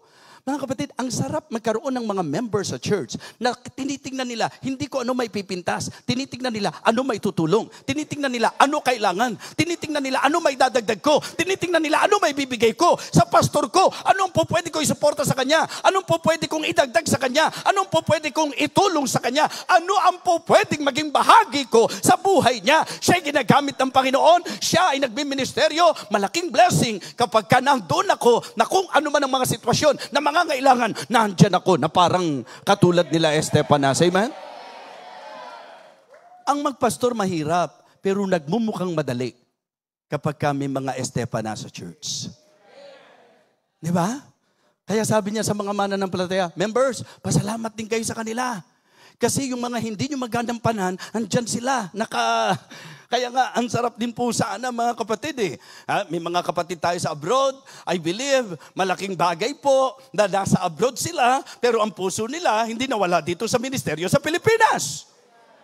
Mga kapatid, ang sarap magkaroon ng mga members sa church na tinitingnan nila, hindi ko ano may pipintas. Tinitingnan nila, ano may tutulong. Tinitingnan nila, ano kailangan. Tinitingnan nila, ano may dadagdag ko. Tinitingnan nila, ano may bibigay ko sa pastor ko. Anong po pwede ko isuporta sa kanya? Anong po pwede kong idagdag sa kanya? Anong po pwede kong itulong sa kanya? Ano ang po pwedeng maging bahagi ko sa buhay niya? Siya ay ginagamit ng Panginoon. Siya ay nagbiministeryo. Malaking blessing kapag ka nandun ako na kung ano man ang mga sitwasyon na mga kailangan, nandyan ako na parang katulad nila Estepanas. Amen? Ang magpastor mahirap, pero nagmumukhang madali kapag kami mga Estepanas sa church. Di ba? Kaya sabi niya sa mga mananampalataya, members, pasalamat din kayo sa kanila. Kasi yung mga hindi nyo maganampanan, andyan sila, Kaya nga, ang sarap din po sana mga kapatid eh. May mga kapatid tayo sa abroad, I believe, malaking bagay po na nasa abroad sila, pero ang puso nila hindi nawala dito sa ministeryo sa Pilipinas.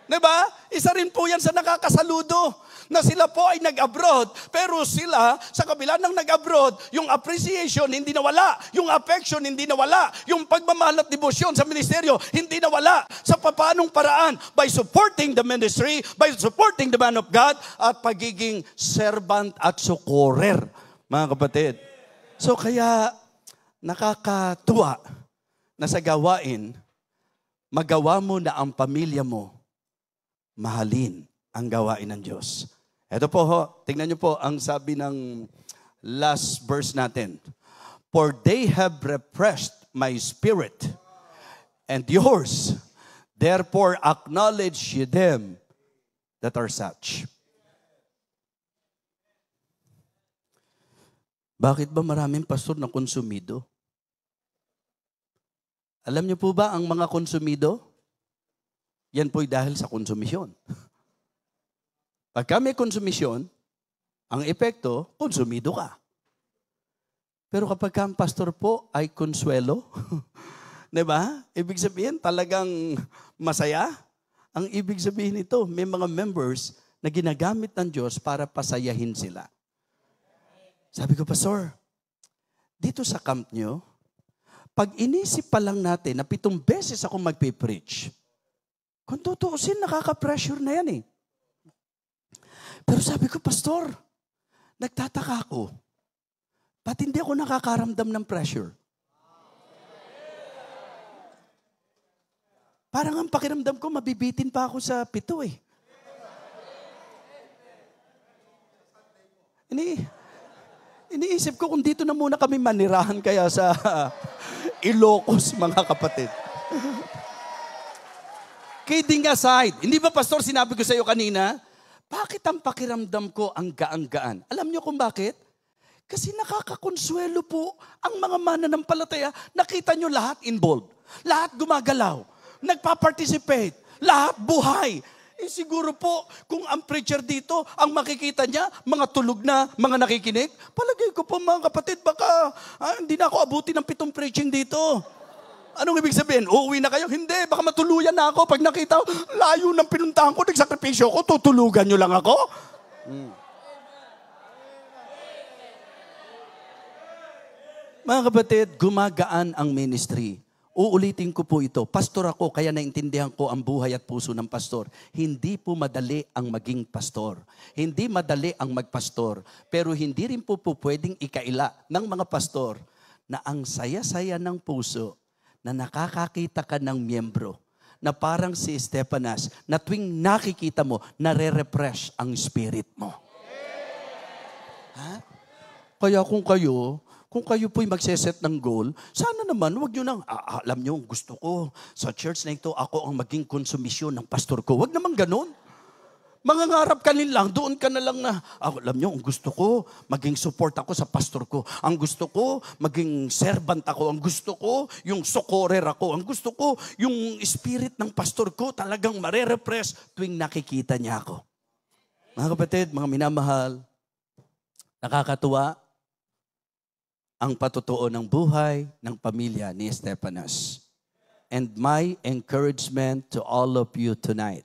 Diba? Isa rin po yan sa nakakasaludo na sila po ay nag-abroad, pero sila, sa kabila ng nag-abroad, yung appreciation hindi nawala, yung affection hindi nawala, yung pagmamahal at debosyon sa ministeryo hindi nawala. Sa paanong paraan? By supporting the ministry, by supporting the man of God, at pagiging servant at sukorer, mga kapatid. So kaya, nakakatuwa na sa gawain, magawa mo na ang pamilya mo mahalin ang gawain ng Diyos. Ito po tingnan niyo po ang sabi ng last verse natin. For they have refreshed my spirit and yours. Therefore acknowledge ye them that are such. Bakit ba maraming pastor na konsumido? Alam niyo po ba ang mga konsumido? Yan po'y dahil sa konsumisyon. Pagka may konsumisyon, ang epekto, konsumido ka. Pero kapag ang pastor po ay konsuelo, diba? Ibig sabihin, talagang masaya. Ang ibig sabihin nito, may mga members na ginagamit ng Diyos para pasayahin sila. Sabi ko, Pastor, dito sa camp nyo, pag inisip pa lang natin na 7 beses ako magpipreach, kung tutuusin, nakaka-pressure na yan eh. Pero sabi ko, Pastor, nagtataka ako. Ba't hindi ako nakakaramdam ng pressure? Parang ang pakiramdam ko, mabibitin pa ako sa 7 eh. Iniisip ko kung dito na muna kami manirahan kaya sa Ilocos, mga kapatid. Kidding aside, hindi ba pastor sinabi ko sa iyo kanina, bakit ang pakiramdam ko ang gaan-gaan? Alam niyo kung bakit? Kasi nakakakonsuelo po ang mga mananampalataya. Nakita niyo lahat involved. Lahat gumagalaw. Nagpa-participate. Lahat buhay. Siguro po, kung ang preacher dito, ang makikita niya, mga tulog na, mga nakikinig, palagay ko po mga kapatid, baka hindi na ako abuti ng 7 preaching dito. Anong ibig sabihin? Uuwi na kayo? Hindi, baka matuluyan na ako. Pag nakita ko, layo ng pinuntahan ko, nagsakripisyo ko, tutulugan nyo lang ako? Mga kapatid, gumagaan ang ministry. Uulitin ko po ito. Pastor ako, kaya naintindihan ko ang buhay at puso ng pastor. Hindi po madali ang maging pastor. Hindi madali ang magpastor. Pero hindi rin po pwedeng ikaila ng mga pastor na ang saya-saya ng puso na nakakakita ka ng miyembro na parang si Stefanas na tuwing nakikita mo, nare-refresh ang spirit mo. Ha? Kaya kung kayo po'y magseset ng goal, sana naman, huwag nyo nang, alam nyo, gusto ko, sa church na ito, ako ang maging konsumisyon ng pastor ko. Huwag naman ganun. Mangangarap ka lang, doon ka na lang na, alam nyo, ang gusto ko, maging support ako sa pastor ko. Ang gusto ko, maging servant ako. Ang gusto ko, yung sukorer ako. Ang gusto ko, yung spirit ng pastor ko, talagang mare-repress tuwing nakikita niya ako. Mga kapatid, mga minamahal, nakakatuwa, ang patutuo ng buhay ng pamilya ni Stefanas. And my encouragement to all of you tonight,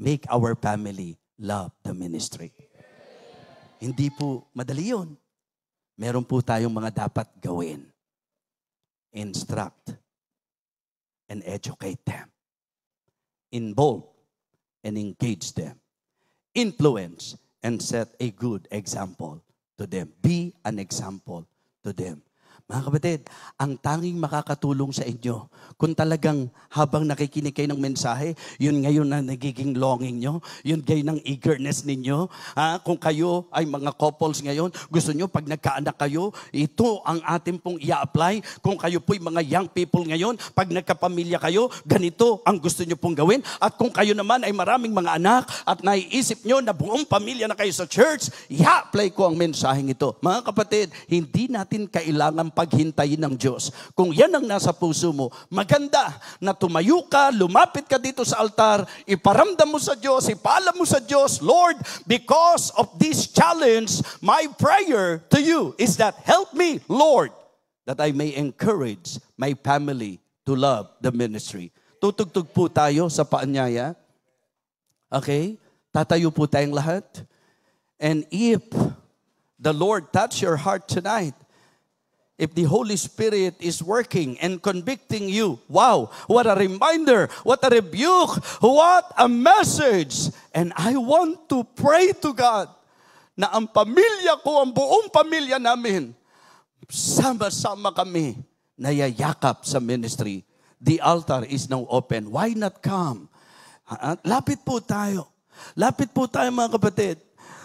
make our family love the ministry. Hindi po madali yun. Meron po tayong mga dapat gawin. Instruct and educate them. Involve and engage them. Influence and set a good example to them. Be an example to them. Mga kapatid, ang tanging makakatulong sa inyo, kung talagang habang nakikinig kayo ng mensahe, yun ngayon na nagiging longing nyo, yun ngayon ng eagerness ninyo. Kung kayo ay mga couples ngayon, gusto nyo pag nagkaanak kayo, ito ang atin pong i-apply. Kung kayo po'y mga young people ngayon, pag nagkapamilya kayo, ganito ang gusto nyo pong gawin. At kung kayo naman ay maraming mga anak at naiisip nyo na buong pamilya na kayo sa church, i-apply ko ang mensaheng ito. Mga kapatid, hindi natin kailangan paghintayin ng Diyos. Kung yan ang nasa puso mo, maganda na tumayo ka, lumapit ka dito sa altar, iparamdam mo sa Diyos, ipaalam mo sa Diyos, Lord, because of this challenge, my prayer to you is that help me, Lord, that I may encourage my family to love the ministry. Tutugtog po tayo sa paanyaya. Okay? Tatayo po tayong lahat. And if the Lord touch your heart tonight, if the Holy Spirit is working and convicting you, wow, what a reminder, what a rebuke, what a message. And I want to pray to God na ang pamilya ko, ang buong pamilya namin, sama-sama kami nayayakap sa ministry. The altar is now open. Why not come? Lapit po tayo. Lapit po tayo mga kapatid.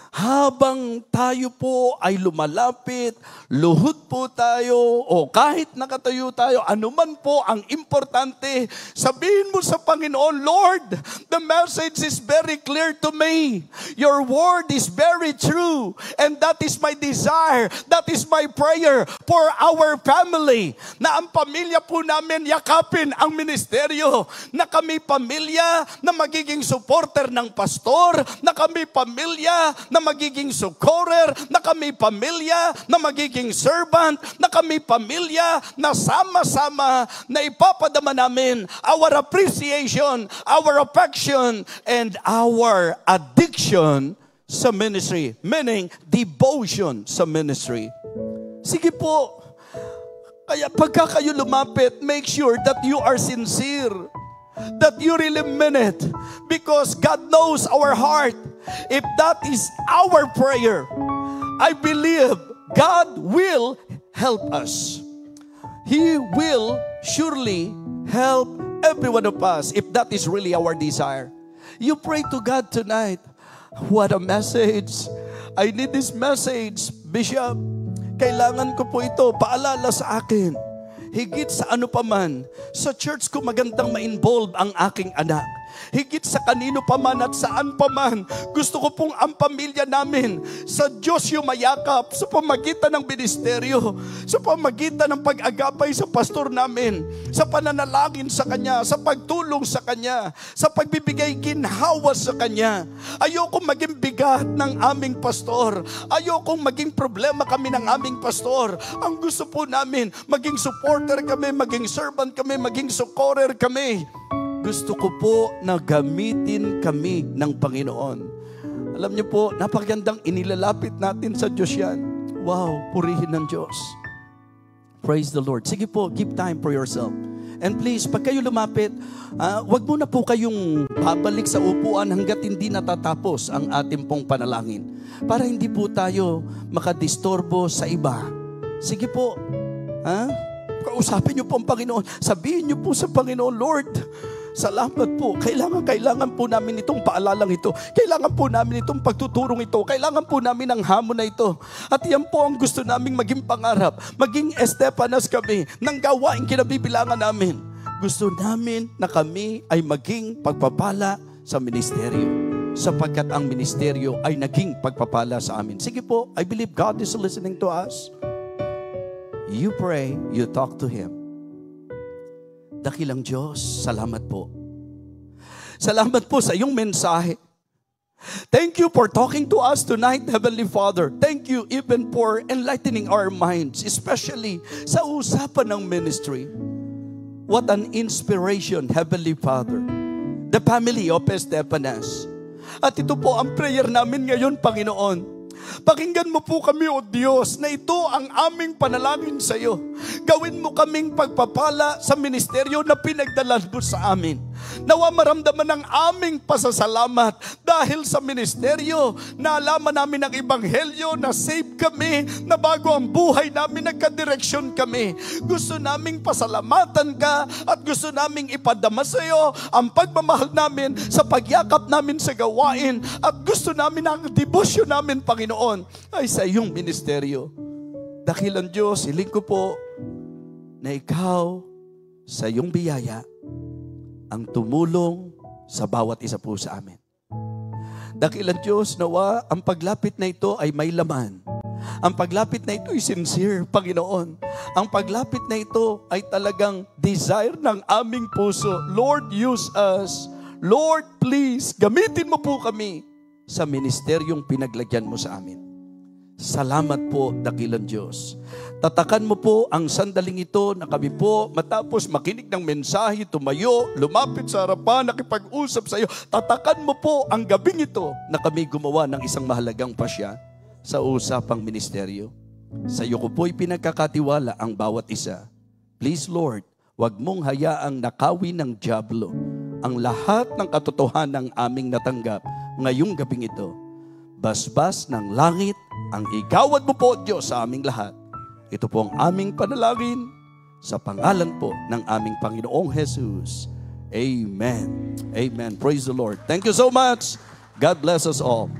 Habang tayo po ay lumalapit, luhod po tayo, o kahit nakatayo tayo, anuman po ang importante, sabihin mo sa Panginoon, Lord, the message is very clear to me. Your word is very true. And that is my desire. That is my prayer for our family. Na ang pamilya po namin yakapin ang ministeryo. Na kami pamilya na magiging supporter ng pastor. Na kami pamilya na magiging sukorer, na kami pamilya, na magiging servant, na kami pamilya, na sama-sama, na ipapadama namin our appreciation, our affection, and our addiction sa ministry. Meaning, devotion sa ministry. Sige po, kaya pagka kayo lumapit, make sure that you are sincere. That you really mean it. Because God knows our heart. If that is our prayer, I believe God will help us. He will surely help every one of us if that is really our desire. You pray to God tonight. What a message. I need this message, Bishop. Kailangan ko po ito. Paalala sa akin. Higit sa ano paman, sa church ko magandang ma-involve ang aking anak. Higit sa kanino paman at saan paman, gusto ko pong ang pamilya namin sa Diyos yung mayakap sa pamagitan ng ministeryo, sa pamagitan ng pag-agapay sa pastor namin, sa pananalangin sa Kanya, sa pagtulong sa Kanya, sa pagbibigay ginhawa sa Kanya. Ayokong maging bigat ng aming pastor. Ayokong maging problema kami ng aming pastor. Ang gusto po namin, maging supporter kami, maging servant kami, maging sukorer kami. Gusto ko po na gamitin kami ng Panginoon. Alam niyo po, napakagandang inilalapit natin sa Diyos yan. Wow, purihin ng Diyos. Praise the Lord. Sige po, give time for yourself. And please, pag kayo lumapit, wag muna po kayong babalik sa upuan hanggat hindi natatapos ang ating pong panalangin. Para hindi po tayo makadistorbo sa iba. Sige po, kausapin niyo po ang Panginoon. Sabihin niyo po sa Panginoon, Lord, salamat po. Kailangan po namin itong paalalang ito. Kailangan po namin itong pagtuturong ito. Kailangan po namin ang hamon na ito. At yan po ang gusto naming maging pangarap. Maging Estepanas kami ng gawaing kinabibilangan namin. Gusto namin na kami ay maging pagpapala sa ministeryo. Sapagkat ang ministeryo ay naging pagpapala sa amin. Sige po, I believe God is listening to us. You pray, you talk to Him. Dakilang Diyos, salamat po. Salamat po sa iyong mensahe. Thank you for talking to us tonight, Heavenly Father. Thank you even for enlightening our minds, especially sa usapan ng ministry. What an inspiration, Heavenly Father. The family of Estepanas. At ito po ang prayer namin ngayon, Panginoon. Pakinggan mo po kami, O Diyos, na ito ang aming panalangin sa iyo. Gawin mo kaming pagpapala sa ministeryo na pinagdalan mo sa amin. Nawa maramdaman ang aming pasasalamat dahil sa ministeryo, naalaman namin ang ebanghelyo, na save kami, na bago ang buhay namin, nagkadireksyon kami. Gusto naming pasalamatan ka at gusto naming ipadama sa iyo ang pagmamahal namin sa pagyakap namin sa gawain at gusto namin ang debosyon namin, Panginoon, ay sa iyong ministeryo. Dakilang Diyos, hiling ko po na ikaw sa iyong biyaya ang tumulong sa bawat isa po sa amin. Dakilang Diyos, nawa ang paglapit na ito ay may laman. Ang paglapit na ito ay sincere, Panginoon. Ang paglapit na ito ay talagang desire ng aming puso. Lord, use us. Lord, please, gamitin mo po kami sa ministeryong pinaglagyan mo sa amin. Salamat po, dakilang Diyos. Tatakan mo po ang sandaling ito na kami po matapos makinig ng mensahe, tumayo, lumapit sa harapan, nakipag-usap sa iyo. Tatakan mo po ang gabing ito na kami gumawa ng isang mahalagang pasya sa usapang ministeryo. Sa iyo ko po'y pinagkakatiwala ang bawat isa. Please, Lord, wag mong hayaang nakawin ng dyablo ang lahat ng katotohanan ng aming natanggap ngayong gabing ito. Basbas ng langit ang igawad mo po, Diyos, sa aming lahat. Ito po ang aming panalangin sa pangalan po ng aming Panginoong Jesus. Amen. Amen. Praise the Lord. Thank you so much. God bless us all.